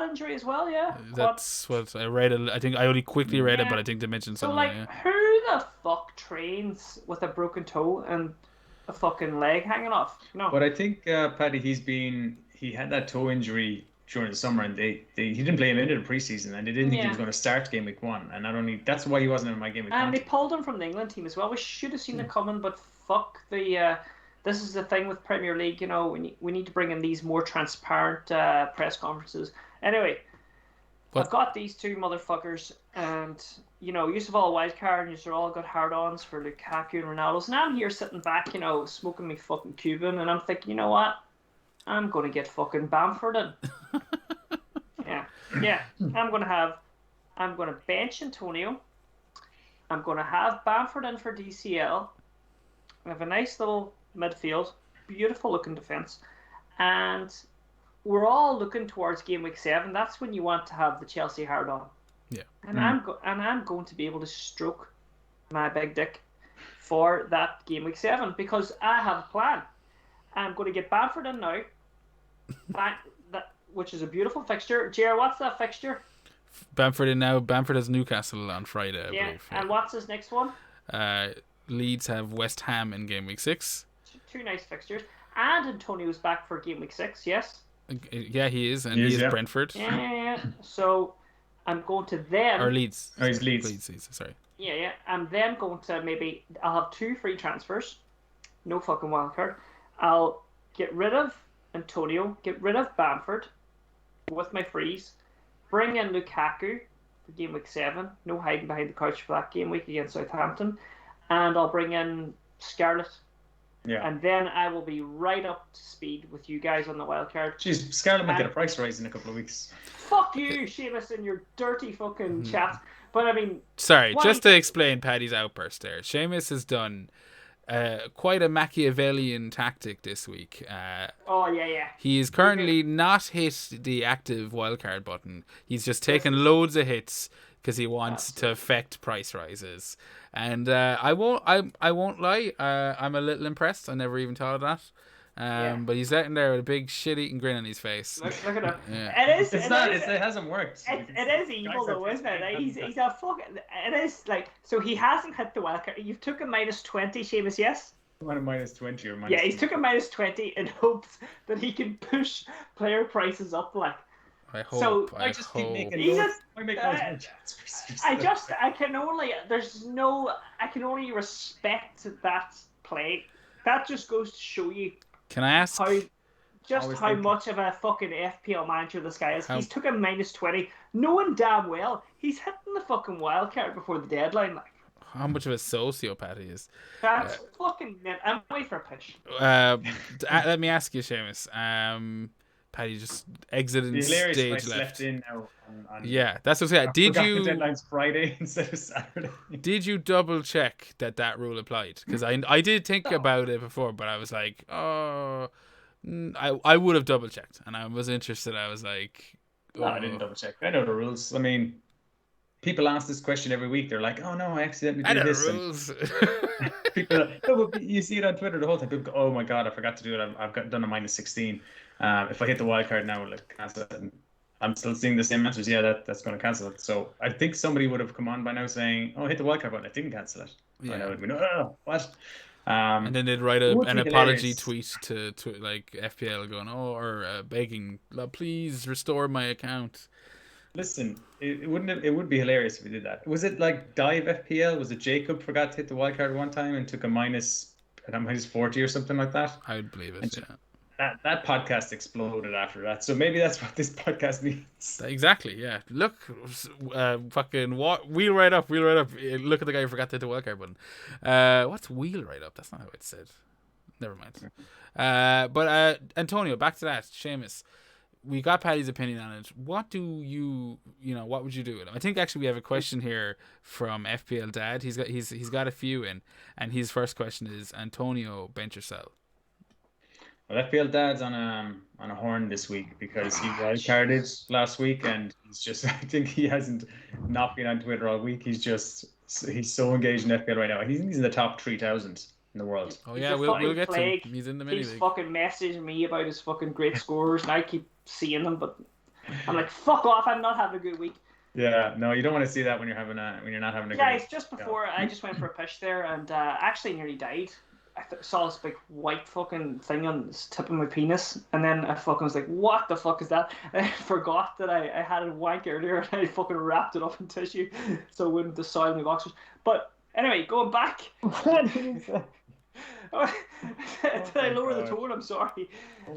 injury as well. Yeah, that's what I read. I think I only quickly read it, but I think they mentioned something. So who the fuck trains with a broken toe and a fucking leg hanging off? But I think Paddy, he had that toe injury during the summer, and he didn't play him into the preseason, and they didn't think he was going to start game week 1, and not only that's why he wasn't in my game week 1. And they pulled him from the England team as well. We should have seen it coming, but fuck the. This is the thing with Premier League. We need to bring in these more transparent press conferences. Anyway, I've got these two motherfuckers, and you've all wildcard, and you've all got hard-ons for Lukaku and Ronaldo's, and I'm here sitting back, smoking me fucking Cuban, and I'm thinking, you know what? I'm going to get fucking Bamford in. Yeah. I'm going to bench Antonio. I'm going to have Bamford in for DCL. I have a nice little midfield, beautiful looking defence, and we're all looking towards game week 7. That's when you want to have the Chelsea hard on. Yeah. And I'm going to be able to stroke my big dick for that game week 7 because I have a plan. I'm going to get Bamford in now. Which is a beautiful fixture. Jer, what's that fixture? Bamford in now. Bamford has Newcastle on Friday, I believe. And what's his next one? Leeds have West Ham in game week 6. Two nice fixtures. And Antonio's back for game week 6, yes? Yeah, he is. And he is Brentford. Yeah. So I'm going to them. Or Leeds. Oh, he's Leeds. Sorry. Yeah. I'm then going to I'll have 2 free transfers. No fucking wildcard. I'll get rid of Antonio, get rid of Bamford with my freeze, bring in Lukaku for game week 7, no hiding behind the couch for that game week against Southampton, and I'll bring in Scarlett. Yeah. And then I will be right up to speed with you guys on the wildcard. Jeez, Scarlett might get a price rise in a couple of weeks. Fuck you, Seamus, and your dirty fucking chat. But I mean... Sorry, just to explain Paddy's outburst there. Seamus has done... quite a Machiavellian tactic this week. Yeah. He is currently not hit the active wildcard button. He's just taken loads of hits because he wants to affect price rises. And I won't lie. I'm a little impressed. I never even thought of that. But he's sitting there with a big shit-eating grin on his face. Look at him. Yeah. It hasn't worked. It is evil though, isn't it? He's a fucking. It is like so. He hasn't hit the wildcard. You've took a -20, Seamus. Yes. What a -20 or minus? Yeah, he's took a -20 in hopes that he can push player prices up. Like. I hope. So I just keep making notes. I can only respect that play. That just goes to show you. Can I ask how much of a fucking FPL manager this guy is? He's took a -20, knowing damn well he's hitting the fucking wildcard before the deadline. Like how much of a sociopath he is? That's fucking. I'm waiting for a pitch. Let me ask you, Seamus. Paddy just exited stage left. In now yeah, that's what I said. Did you? The deadline's Friday instead of Saturday. Did you double check that rule applied? Because I did think about it before, but I was like, I would have double checked, and I was interested. I was like, no, I didn't double check. I know the rules. I mean, people ask this question every week. They're like, oh no, I accidentally did this. I know the rules. People, but you see it on Twitter the whole time. People go, oh my god, I forgot to do it. I've done a -16. If I hit the wildcard now, we'll cancel it. And I'm still seeing the same answers. Yeah, that's going to cancel it. So I think somebody would have come on by now saying, "Oh, hit the wildcard button. I didn't cancel it." Yeah. I know. What? And then they'd write It would an be apology hilarious. tweet to like FPL going, begging, please restore my account. Listen, it would be hilarious if we did that. Was it like Dive FPL? Was it Jacob forgot to hit the wildcard one time and took a minus 40 or something like that? I would believe it. And Yeah. That podcast exploded after that. So maybe that's what this podcast needs. Exactly. Yeah. Look, fucking wheel right up. Look at the guy who forgot to hit the wildcard button. What's wheel right up? That's not how it's said. Never mind. But Antonio, back to that. Seamus, we got Paddy's opinion on it. What do what would you do with him? I think actually we have a question here from FPL Dad. He's got a few in, and his first question is, Antonio, bench or sell? Well, FPL Dad's on a horn this week because he wildcarded last week, and he's just I think he hasn't not been on Twitter all week. He's so engaged in FPL right now. He's in the top 3,000 in the world. Oh yeah, we'll get to him. He's in the mini league. league. Fucking messaging me about his fucking great scores, and I keep seeing them, but I'm like, fuck off! I'm not having a good week. Yeah, no, you don't want to see that when you're not having a good. Yeah, it's just before I just went for a push there, and actually nearly died. I saw this big white fucking thing on the tip of my penis, and then I fucking was like, what the fuck is that? And I forgot that I had a wank earlier, and I fucking wrapped it up in tissue so it wouldn't soil my boxers. But anyway, going back. Did I lower the tone? I'm sorry.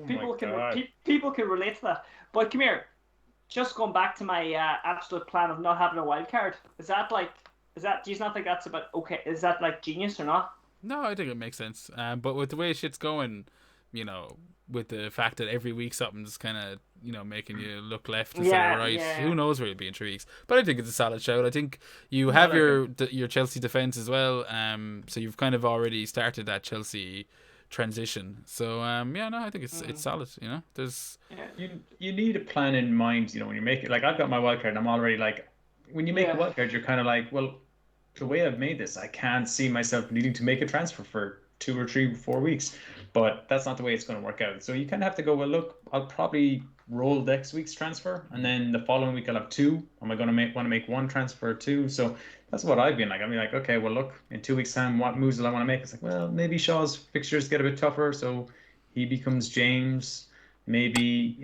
People can relate to that. But come here. Just going back to my absolute plan of not having a wild card. Do you not think that's about okay? Is that like genius or not? No, I think it makes sense. But with the way shit's going, with the fact that every week something's kind of, making you look left instead of right, who knows where you'll be in 3 weeks. But I think it's a solid shout. I think you have your Chelsea defence as well. So you've kind of already started that Chelsea transition. So I think it's solid. There's you need a plan in mind. When you make it, like I've got my wildcard, and I'm already like, when you make a wildcard, you're kind of like, well, the way I've made this, I can't see myself needing to make a transfer for 2 or 3 or 4 weeks, but that's not the way it's going to work out. So you kind of have to go, well, look, I'll probably roll next week's transfer, and then the following week I'll have 2. Am I going to want to make 1 transfer or 2? So that's what I've been like. I'm like, okay, well, look, in 2 weeks' time, what moves will I want to make? It's like, well, maybe Shaw's fixtures get a bit tougher, so he becomes James. Maybe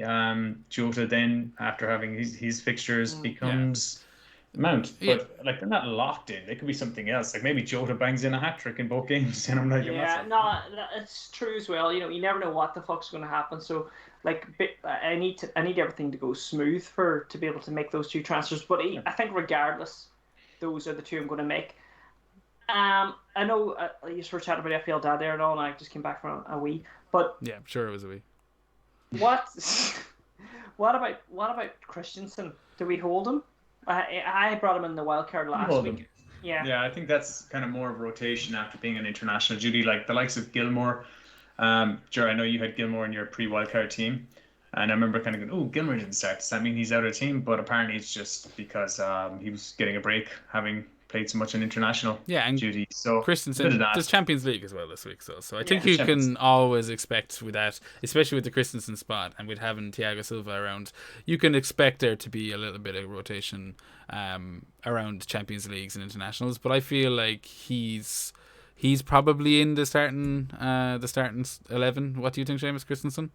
Jota then, after having his fixtures, becomes Mount. But like, they're not locked in. They could be something else. Like maybe Jota bangs in a hat trick in both games, and I'm like, it's true as well. You never know what the fuck's going to happen. So like, I need everything to go smooth to be able to make those 2 transfers. But I think regardless, those are the 2 I'm going to make. I know you were chatting about FPL Dad there and all, and I just came back from a wee. But yeah, I'm sure it was a wee. What about Christensen? Do we hold him? I brought him in the wildcard last week. Yeah, I think that's kind of more of a rotation after being an international duty, like the likes of Gilmore. Sure, I know you had Gilmore in your pre-wildcard team, and I remember kind of going, "Oh, Gilmore didn't start. Does that mean he's out of the team?" But apparently, it's just because he was getting a break, having played so much in international duty. So Christensen, there's Champions League as well this week, so I think you can always expect with that, especially with the Christensen spot and with having Thiago Silva around, you can expect there to be a little bit of rotation around Champions Leagues and internationals. But I feel like he's probably in the starting 11. What do you think, Seamus, Christensen?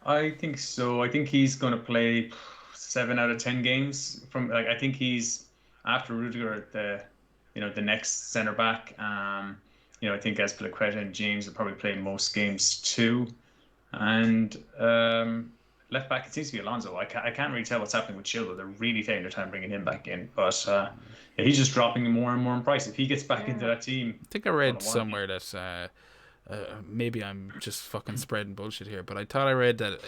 I think so. I think he's going to play 7 out of 10 games. I think he's after Rudiger, the next centre back. I think Azpilicueta and James will probably play most games too. And left back, it seems to be Alonso. I can't really tell what's happening with Chilwell. They're really taking their time bringing him back in, but he's just dropping more and more in price. If he gets back into that team, I think I read somewhere that maybe I'm just fucking spreading bullshit here, but I thought I read that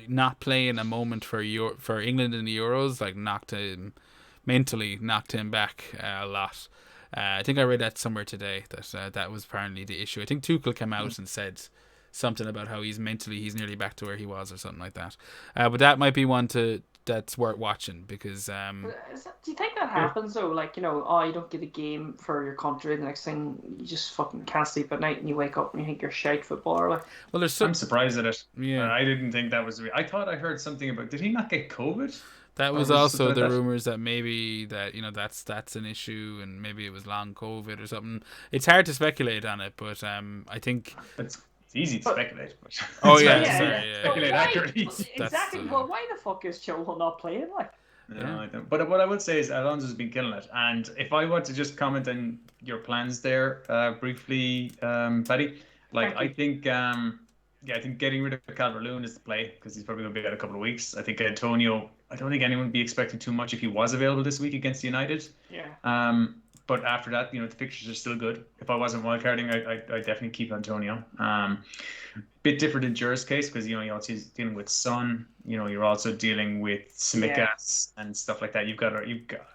not playing a moment for England in the Euros mentally knocked him back a lot. I think I read that somewhere today that was apparently the issue. I think Tuchel came out and said something about how he's nearly back to where he was or something like that. But that might be one that's worth watching because. Do you think that happens though? Like, you don't get a game for your country, the next thing you just fucking can't sleep at night and you wake up and you think you're shite footballer. Like, well, I'm surprised at it. I didn't think that was. I thought I heard something about. Did he not get COVID? That Or was was it also something the like that? rumors that maybe that that's an issue, and maybe it was long COVID or something. It's hard to speculate on it, but I think. It's easy to But- speculate, but Oh it's yeah, hard to sorry, yeah. speculate But why? accurately. Exactly. That's, Well, why the fuck is Chilwell not playing? Like, No, Yeah. I don't. But what I would say is Alonso's been killing it. And if I want to just comment on your plans there briefly, Paddy, like Thank you. I think, I think getting rid of Calvert-Lewin is the play because he's probably going to be out a couple of weeks. I think Antonio, I don't think anyone would be expecting too much if he was available this week against United. yeah. But after that, the fixtures are still good. If I wasn't wildcarding, I definitely keep Antonio. Bit different in Jur's case because you're also dealing with Son. You're also dealing with Simikas and stuff like that. You've got,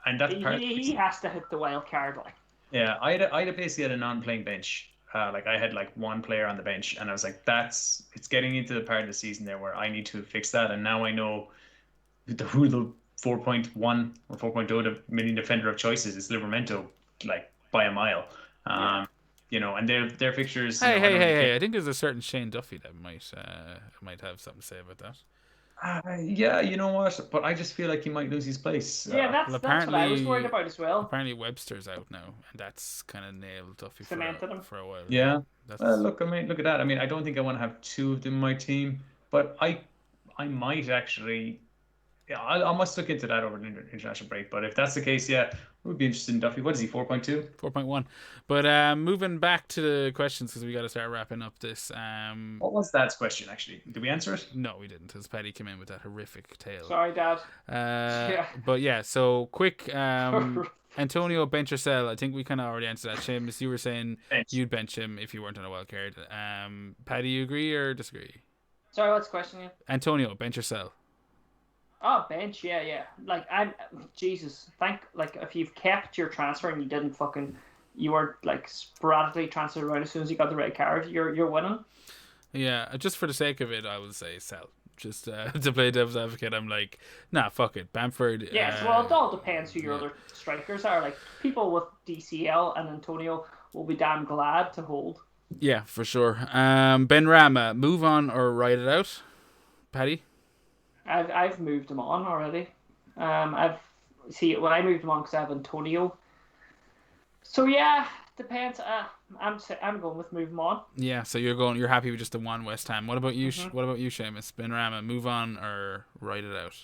and that's part. He has to hit the wild card. Like, Yeah, I basically had a non-playing bench. Like I had like one player on the bench, and I was like, it's getting into the part of the season there where I need to fix that, and now I know who the 4.1 or 4.0 million defender of choice is. It's Livramento, like by a mile. And their fixtures. Hey! I think there's a certain Shane Duffy that might have something to say about that. Yeah, you know what? But I just feel like he might lose his place. that's what I was apparently- worried about as well. Apparently Webster's out now, and that's kind of nailed Duffy Cemented him. for a while. Yeah. That's, Look at that. I mean, I don't think I want to have two of them in my team, but I might actually. Yeah, I must look into that over the international break. But if that's the case, yeah, I would be interested in Duffy. What is he? 4.2. 4.1. But moving back to the questions because we got to start wrapping up this. What was that question actually? Did we answer it? No, we didn't, because Paddy came in with that horrific tale. Sorry, Dad. Yeah. But yeah, so quick. Antonio, bench or sell? I think we kind of already answered that. Seamus, you were saying Bench. you'd bench him if you weren't on a wild card. Paddy, you agree or disagree? Sorry, what's the question again? Antonio, bench or sell? Oh, bench, yeah. Like, Jesus, like, if you've kept your transfer and you were like sporadically transferred around as soon as you got the red card, you're winning. Yeah, just for the sake of it, I would say sell. Just to play devil's advocate, I'm like, nah, fuck it. Bamford. Yes, well, it all depends who your other strikers are. Like, people with DCL and Antonio will be damn glad to hold. Yeah, for sure. Ben Rama, move on or ride it out? Paddy? I've moved him on already. When I moved him on because I have Antonio. So yeah, depends. I'm going with move him on. Yeah, so you're happy with just the one West Ham. What about you? What about you, Seamus? Ben Rama, move on or ride it out?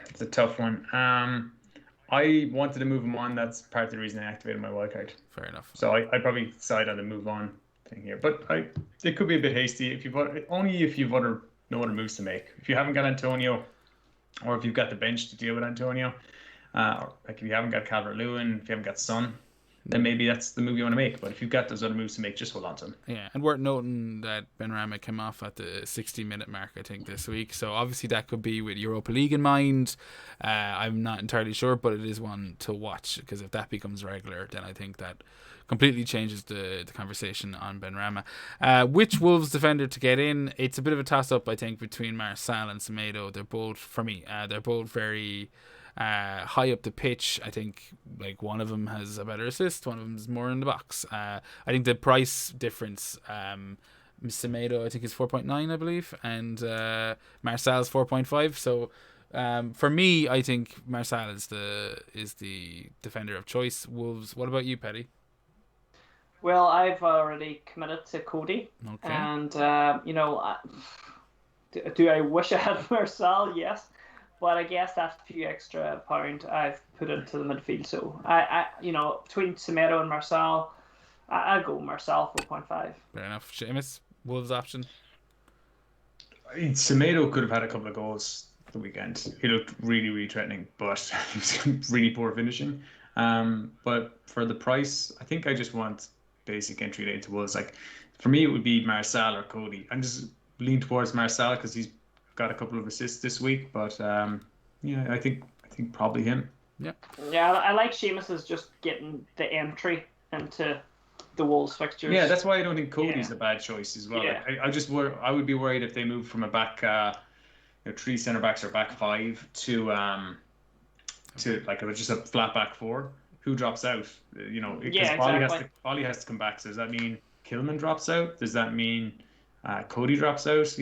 It's a tough one. I wanted to move him on. That's part of the reason I activated my wildcard. Fair enough. So I probably decide on the move on thing here. But it could be a bit hasty if you've no other moves to make. If you haven't got Antonio, or if you've got the bench to deal with Antonio, or like if you haven't got Calvert-Lewin, if you haven't got Son, then maybe that's the move you want to make. But if you've got those other moves to make, just hold on to them. Yeah, and worth noting that Benrahma came off at the 60-minute mark, I think, this week. So obviously that could be with Europa League in mind. I'm not entirely sure, but it is one to watch, because if that becomes regular, then I think that completely changes the conversation on Benrahma. Which Wolves defender to get in? It's a bit of a toss-up, I think, between Marçal and Semedo. They're both, for me, they're both very high up the pitch. I think like one of them has a better assist, one of them is more in the box. I think the price difference, Semedo I think is 4.9, I believe, and Marçal's 4.5. So for me, I think Marçal is the defender of choice. Wolves. What about you, Paddy? Well, I've already committed to Cody, Okay. and do I wish I had Marçal? Yes. But I guess that few extra pound I've put into the midfield. So I between Semedo and Marçal, I'll go Marçal 4.5. Fair enough. Seamus, Wolves option. Semedo could have had a couple of goals the weekend. He looked really, really threatening, but he was really poor finishing. But for the price, I think I just want basic entry into Wolves. Like for me, it would be Marçal or Cody. I'm just lean towards Marçal because he's got a couple of assists this week, but I think probably him. Yeah, I like Seamus as just getting the entry into the Wolves fixtures. Yeah, that's why I don't think Cody's a bad choice as well. Yeah. Like, I would be worried if they moved from a back, three centre backs or back five to like just a flat back four. Who drops out? Because exactly. Polly has to come back. So does that mean Kilman drops out? Does that mean Cody drops out?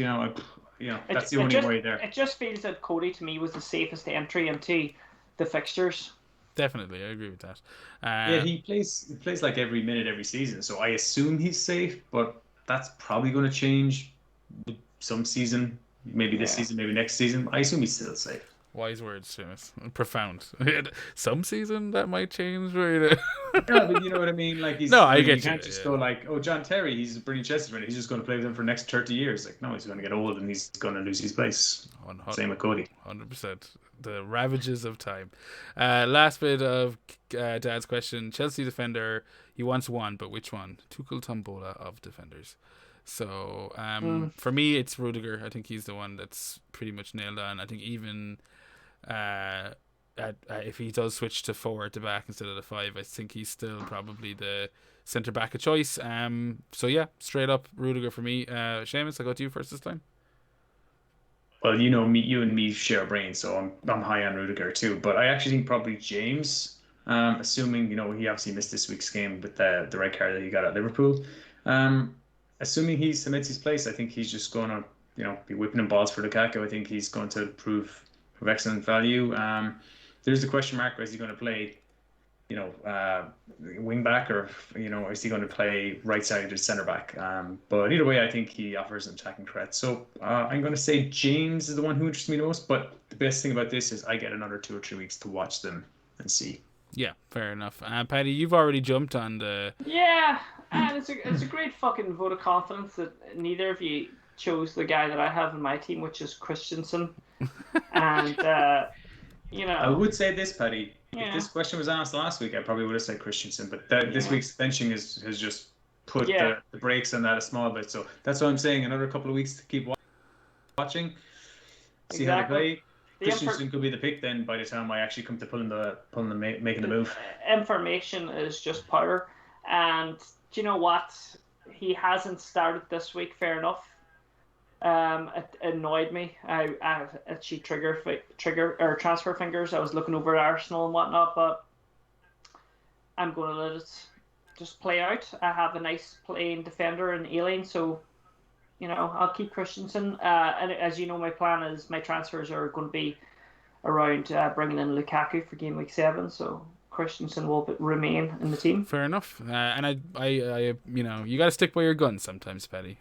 that's the only way there. It just feels that Cody to me was the safest entry into the fixtures. Definitely, I agree with that. He plays like every minute every season, so I assume he's safe. But that's probably going to change some season, maybe this season, maybe next season. I assume he's still safe. Wise words, Seamus. Profound. Some season that might change, right? Yeah, but you know what I mean. Like I get you can't just go like, oh, John Terry, he's a brilliant chess player. He's just going to play with him for the next 30 years. Like, no, he's going to get old and he's going to lose his place. Same with Cody. 100%. The ravages of time. Last bit of Dad's question. Chelsea defender. He wants one, but which one? Tuchel Tombola of defenders. So for me, it's Rudiger. I think he's the one that's pretty much nailed on. I think even if he does switch to 4 at the back instead of the 5, I think he's still probably the centre back of choice. So yeah, straight up Rudiger for me. Seamus, I'll go to you first this time. Well, you and me share brains, so I'm high on Rudiger too. But I actually think probably James, assuming he obviously missed this week's game with the red card that he got at Liverpool. Assuming he cements his place, I think he's just going to be whipping in balls for Lukaku. I think he's going to prove excellent value. There's the question mark: is he going to play, wing back, or is he going to play right-sided centre back? But either way, I think he offers an attacking threat. So I'm going to say James is the one who interests me the most. But the best thing about this is I get another 2 or 3 weeks to watch them and see. Yeah, fair enough. Paddy, you've already jumped on the. Yeah, and it's a great fucking vote of confidence that neither of you chose the guy that I have in my team, which is Christensen. And I would say this, Paddy. Yeah. If this question was asked last week, I probably would have said Christensen. But this week's benching has just put the brakes on that a small bit. So that's why I'm saying another couple of weeks to keep watching, see how they play. Christensen could be the pick then by the time I actually come to making the move. Information is just power, and do you know what? He hasn't started this week. Fair enough. It annoyed me. I itchy trigger or transfer fingers. I was looking over at Arsenal and whatnot, but I'm going to let it just play out. I have a nice playing defender in Aileen, so I'll keep Christensen. And as you know, my plan is my transfers are going to be around bringing in Lukaku for game week 7. So Christensen will remain in the team. Fair enough. And I you got to stick by your guns sometimes, Paddy.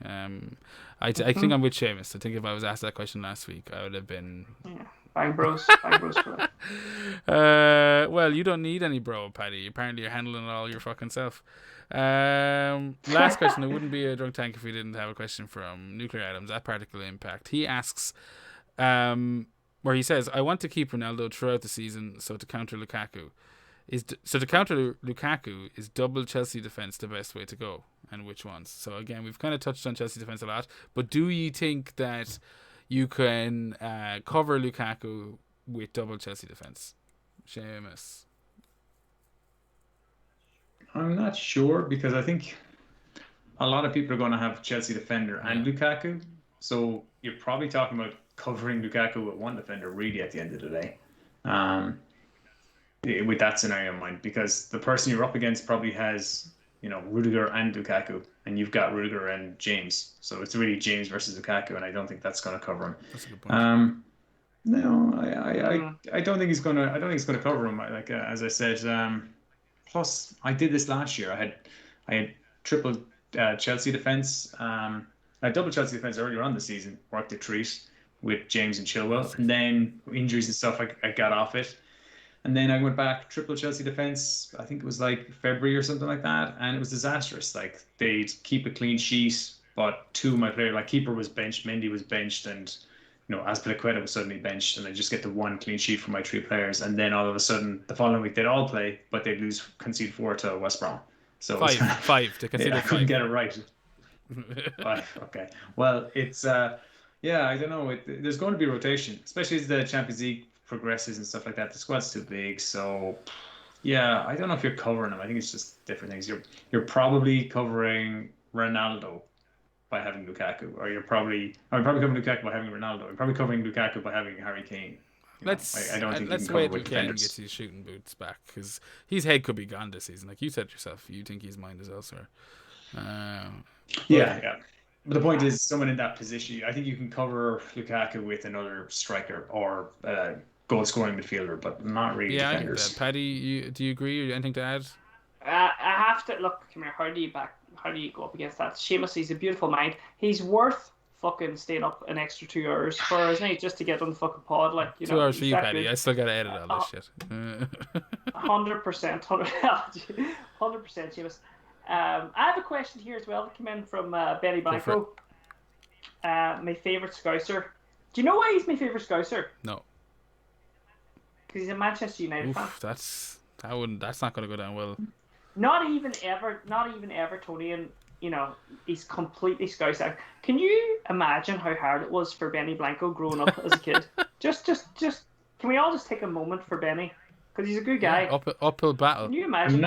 I think I'm with Seamus. I think if I was asked that question last week, I would have been. Yeah, bang bros for that. Well, you don't need any bro, Paddy. Apparently, you're handling it all your fucking self. Last question. It wouldn't be a drunk tank if we didn't have a question from Nuclear Atoms at Particle Impact. He asks, where he says, "I want to keep Ronaldo throughout the season, so to counter Lukaku is double Chelsea defense the best way to go, and which ones?" So again, we've kind of touched on Chelsea defense a lot, but do you think that you can cover Lukaku with double Chelsea defense, Seamus? I'm not sure, because I think a lot of people are going to have Chelsea defender and Lukaku. So you're probably talking about covering Lukaku with one defender really at the end of the day. With that scenario in mind, because the person you're up against probably has, Rudiger and Lukaku, and you've got Rudiger and James. So it's really James versus Lukaku, and I don't think that's going to cover him. That's a good point. No, I don't think he's going to. I don't think it's going to cover him. As I said. Plus, I did this last year. I had triple Chelsea defense. I had double Chelsea defense earlier on the season. Worked a treat with James and Chilwell, and then injuries and stuff. I got off it, and then I went back triple Chelsea defense. I think it was like February or something like that, and it was disastrous. Like, they'd keep a clean sheet, but 2 of my players, like keeper was benched, Mendy was benched, and Azpilicueta was suddenly benched, and I just get the 1 clean sheet from my 3 players, and then all of a sudden the following week they'd all play, but they'd concede 4 to West Brom. So five to concede. I couldn't get it right. 5, okay. Well, it's I don't know. There's going to be rotation, especially as the Champions League progresses and stuff like that. The squad's too big, so yeah, I don't know if you're covering them. I think it's just different things. You're probably covering Ronaldo by having Lukaku, or you're probably covering Lukaku by having Ronaldo. You're probably covering Lukaku by having Harry Kane. Let's wait till Kane gets his shooting boots back, because his head could be gone this season. Like you said yourself, you think his mind is elsewhere. Yeah. But the point is, someone in that position, I think you can cover Lukaku with another striker or goal-scoring midfielder, but not really Yeah, I think that. defenders. Paddy, do you agree? Or anything to add? I have to look. Come here. How do you go up against that? Seamus, he's a beautiful mind. He's worth fucking staying up an extra 2 hours for, isn't he? Just to get on the fucking pod, like 2 hours for you, Paddy. I still gotta edit all this shit. 100%, 100%, Seamus. I have a question here as well that came in from Benny Blanco. My favourite Scouser. Do you know why he's my favourite Scouser? No. Because he's a Manchester United fan. That's not gonna go down well. Not even Evertonian. He's completely Scouser. Can you imagine how hard it was for Benny Blanco growing up as a kid? Just. Can we all just take a moment for Benny? Because he's a good guy. Yeah, uphill battle. Can you imagine?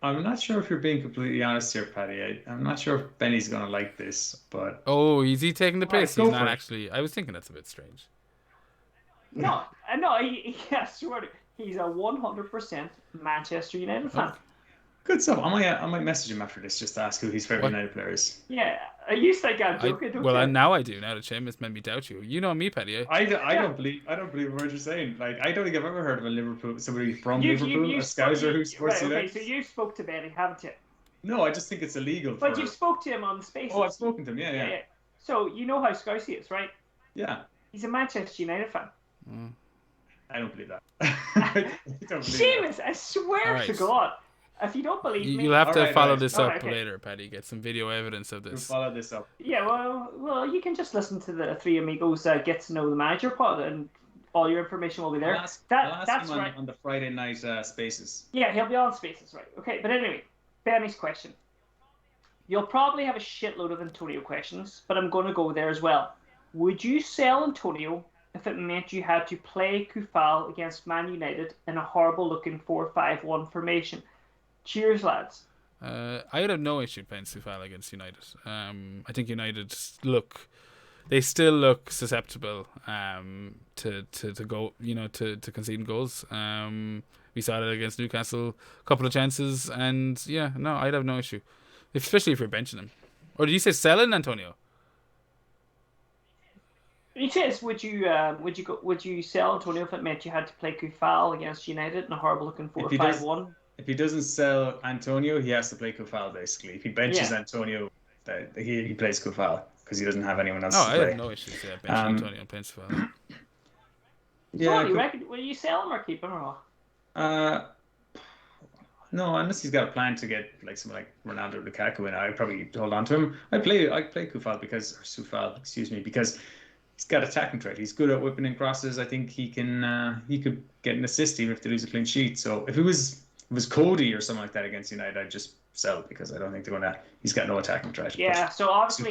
I'm not sure if you're being completely honest here, Paddy. I'm not sure if Benny's gonna like this, but is he taking the piss? He's not actually. I was thinking that's a bit strange. No. I swear to, he's a 100% Manchester United fan. Okay. good stuff. I might message him after this just to ask who his favorite United player is. Yeah, I used to think I'm joking. Now I do. Now that Seamus made me doubt you. You know me, Paddy. I don't believe a word you're saying. Like, I don't think I've ever heard of somebody from Liverpool, a Scouser who supports United. Okay, so you spoke to Benny, haven't you? No, I just think it's illegal. But you spoke to him on the Spaces. Oh, I've spoken to him. Yeah. So you know how Scouse he is, right? Yeah. He's a Manchester United fan. I don't believe that. I don't believe Seamus, I swear to God. If you don't believe me, you'll have to follow this up later, Paddy. Get some video evidence of this. We'll follow this up. Yeah, well, you can just listen to the Three Amigos Get to Know the Manager pod, and all your information will be there. That's right. On the Friday night Spaces. Yeah, he'll be on Spaces, right? Okay, but anyway, Benny's question. You'll probably have a shitload of Antonio questions, but I'm going to go there as well. Would you sell Antonio if it meant you had to play Kufal against Man United in a horrible-looking 4-5-1 formation? Cheers, lads. I would have no issue playing Kufal against United. I think United still look susceptible to go, to conceding goals. We saw it against Newcastle, a couple of chances, and I'd have no issue, especially if you're benching him. Or did you say selling Antonio? He says, would you sell Antonio if it meant you had to play Kufal against United in a horrible looking 4-5-1? If he doesn't sell Antonio, he has to play Kufal basically. If he benches Antonio, he plays Kufal because he doesn't have anyone else to play. I have no issues benching Antonio and playing Kufal. So you reckon, will you sell him or keep him or what? No, unless he's got a plan to get someone like Ronaldo or Lukaku in, I'd probably hold on to him. I'd play Kufal because he's got attacking threat. He's good at whipping in crosses. I think he could get an assist even if they lose a clean sheet. So if it was Cody or something like that against United, I'd just sell because I don't think they're gonna. He's got no attacking threat. Yeah. So obviously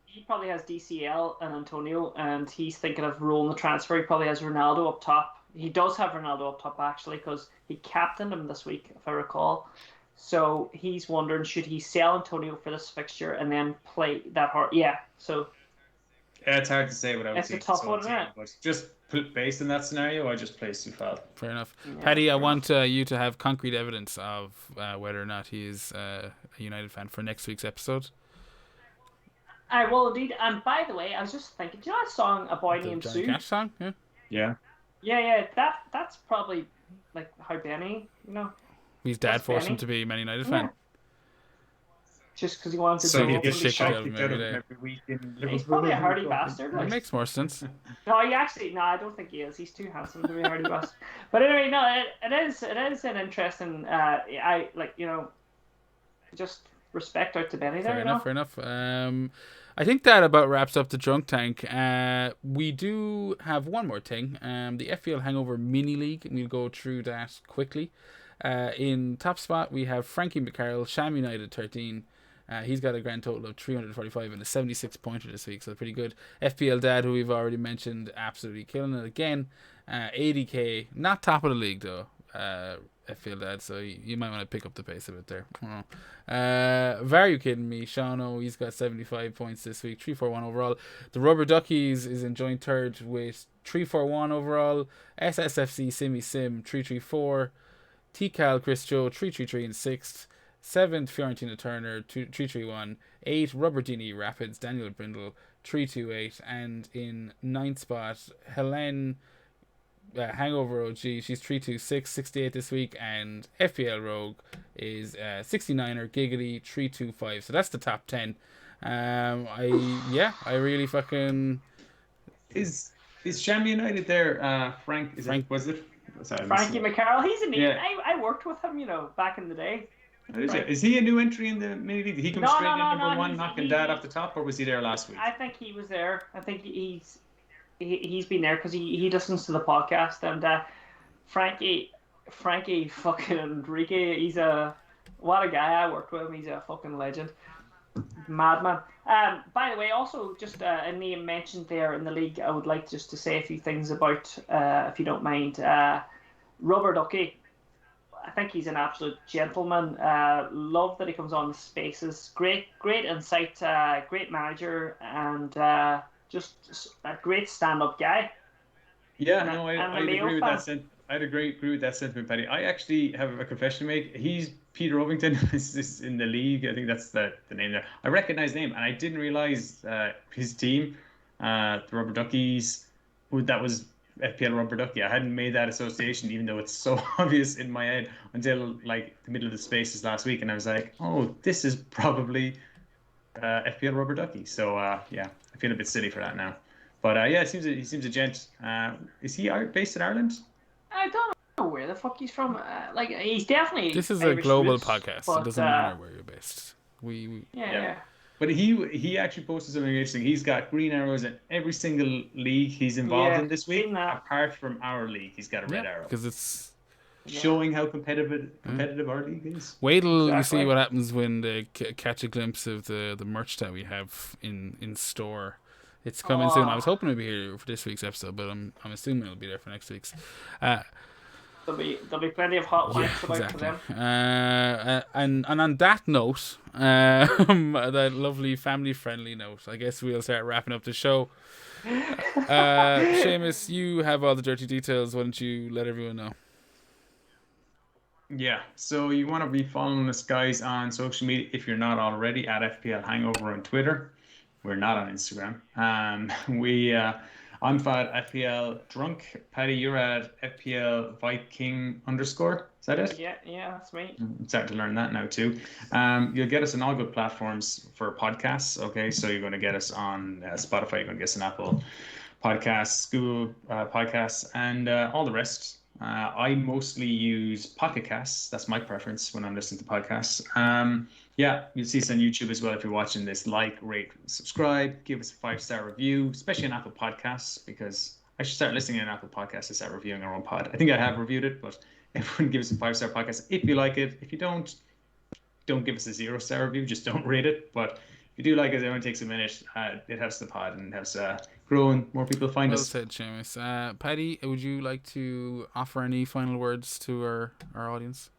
he probably has DCL and Antonio, and he's thinking of rolling the transfer. He probably has Ronaldo up top. He does have Ronaldo up top actually because he captained him this week, if I recall. So he's wondering, should he sell Antonio for this fixture and then play that hard? Yeah. So. Yeah, it's hard to say what I would say. It's a tough one, isn't it? But just based on that scenario, I just play Sufal. Fair enough. Yeah, Paddy, I want you to have concrete evidence of whether or not he is a United fan for next week's episode. I will indeed. And by the way, I was just thinking, do you know that song, A Boy Named Sue? The Cash song? Yeah. Yeah. That's probably like how Benny, his dad forced him to be a Man United fan. Just because he wanted to so do he gets shit out of him every week in Liverpool. He's probably a hardy bastard. It makes more sense. No, I don't think he is. He's too handsome to be a hardy bastard. But anyway, no, it is an interesting. Just respect out to Benny there. Fair enough. I think that about wraps up the drunk tank. We do have one more thing. The FPL Hangover Mini League, and we'll go through that quickly. In top spot, we have Frankie McCarroll, Sham United 13. He's got a grand total of 345 and a 76 pointer this week, so pretty good. FPL Dad, who we've already mentioned, absolutely killing it again. 80k, not top of the league though. FPL Dad, so you might want to pick up the pace a bit there. Are you kidding me? Shauno, he's got 75 points this week, 341 overall. The Rubber Duckies is in joint third with 341 overall. SSFC Simi Sim 334. TCal Chris Joe 333 in sixth. 7th, Fiorentina Turner, 331. 8, Rubberdini Rapids, Daniel Brindle, 328. And in 9th spot, Helen Hangover OG, she's 326, 68 this week. And FPL Rogue is 69er, Giggity, 325. So that's the top 10. I really fucking... Is Sham United there? Frank, was it? Sorry, Frankie McCarroll, he's a new. Yeah. I worked with him, back in the day. Is he a new entry in the mini league? Did he come straight in number one, knocking Dad off the top, or was he there last week? I think he was there. I think he's been there because he listens to the podcast. And Frankie fucking Enrique, what a guy. I worked with him. He's a fucking legend. Madman. By the way, also just a name mentioned there in the league, I would like just to say a few things about, if you don't mind. Rubber Ducky. I think he's an absolute gentleman. Love that he comes on the spaces. Great insight. Great manager, and just a great stand-up guy. Yeah, no, I'd agree with that. I'd agree with that sentiment, Paddy. I actually have a confession to make. He's Peter Ovington is in the league. I think that's the name there. I recognize the name, and I didn't realize his team, the Rubber Duckies, that was FPL Rubber Ducky. I hadn't made that association, even though it's so obvious in my head, until like the middle of the spaces last week, and I was like, oh, this is probably FPL Rubber Ducky. So yeah, I feel a bit silly for that now. But yeah, he seems a gent. Is he based in Ireland? I don't know where the fuck he's from. He's definitely. This is Irish a global roots, podcast. but, It doesn't matter where you're based. Yeah. But he actually posted something interesting. He's got green arrows in every single league he's involved in this week, apart from our league. He's got a red arrow because it's showing how competitive our league is. Wait till you see what happens when they catch a glimpse of the merch that we have in store. It's coming soon. I was hoping it'd be here for this week's episode, but I'm assuming it'll be there for next week's. There'll be plenty of hot wanks about for them. And on that note, that lovely family-friendly note, I guess we'll start wrapping up the show. Seamus, you have all the dirty details. Why don't you let everyone know? Yeah, so you want to be following us, guys, on social media if you're not already, at FPL Hangover on Twitter. We're not on Instagram. I'm at FPL Drunk. Paddy, you're at FPL Viking _. Is that it? Yeah, that's me. I'm starting to learn that now too. You'll get us on all good platforms for podcasts. Okay, so you're going to get us on Spotify. You're going to get us on Apple Podcasts, Google Podcasts, and all the rest. I mostly use Pocket Casts. That's my preference when I'm listening to podcasts. Yeah, you'll see us on YouTube as well if you're watching this. Like, rate, subscribe, give us a 5-star review, especially on Apple Podcasts, because I should start listening on Apple Podcasts to start reviewing our own pod. I think I have reviewed it, but everyone give us a 5-star podcast if you like it. If you don't give us a 0-star review. Just don't rate it. But if you do like it, it only takes a minute. It helps the pod and helps grow and more people find us. Well said, Seamus. Paddy, would you like to offer any final words to our audience?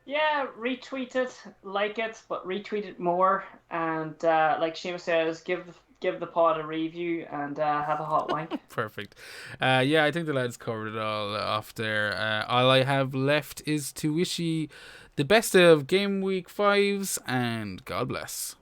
Yeah, retweet it, like it, but retweet it more. And like Seamus says, give the pod a review and have a hot wank. Perfect. Yeah, I think the lads covered it all off there. All I have left is to wish you the best of Game Week 5s, and God bless.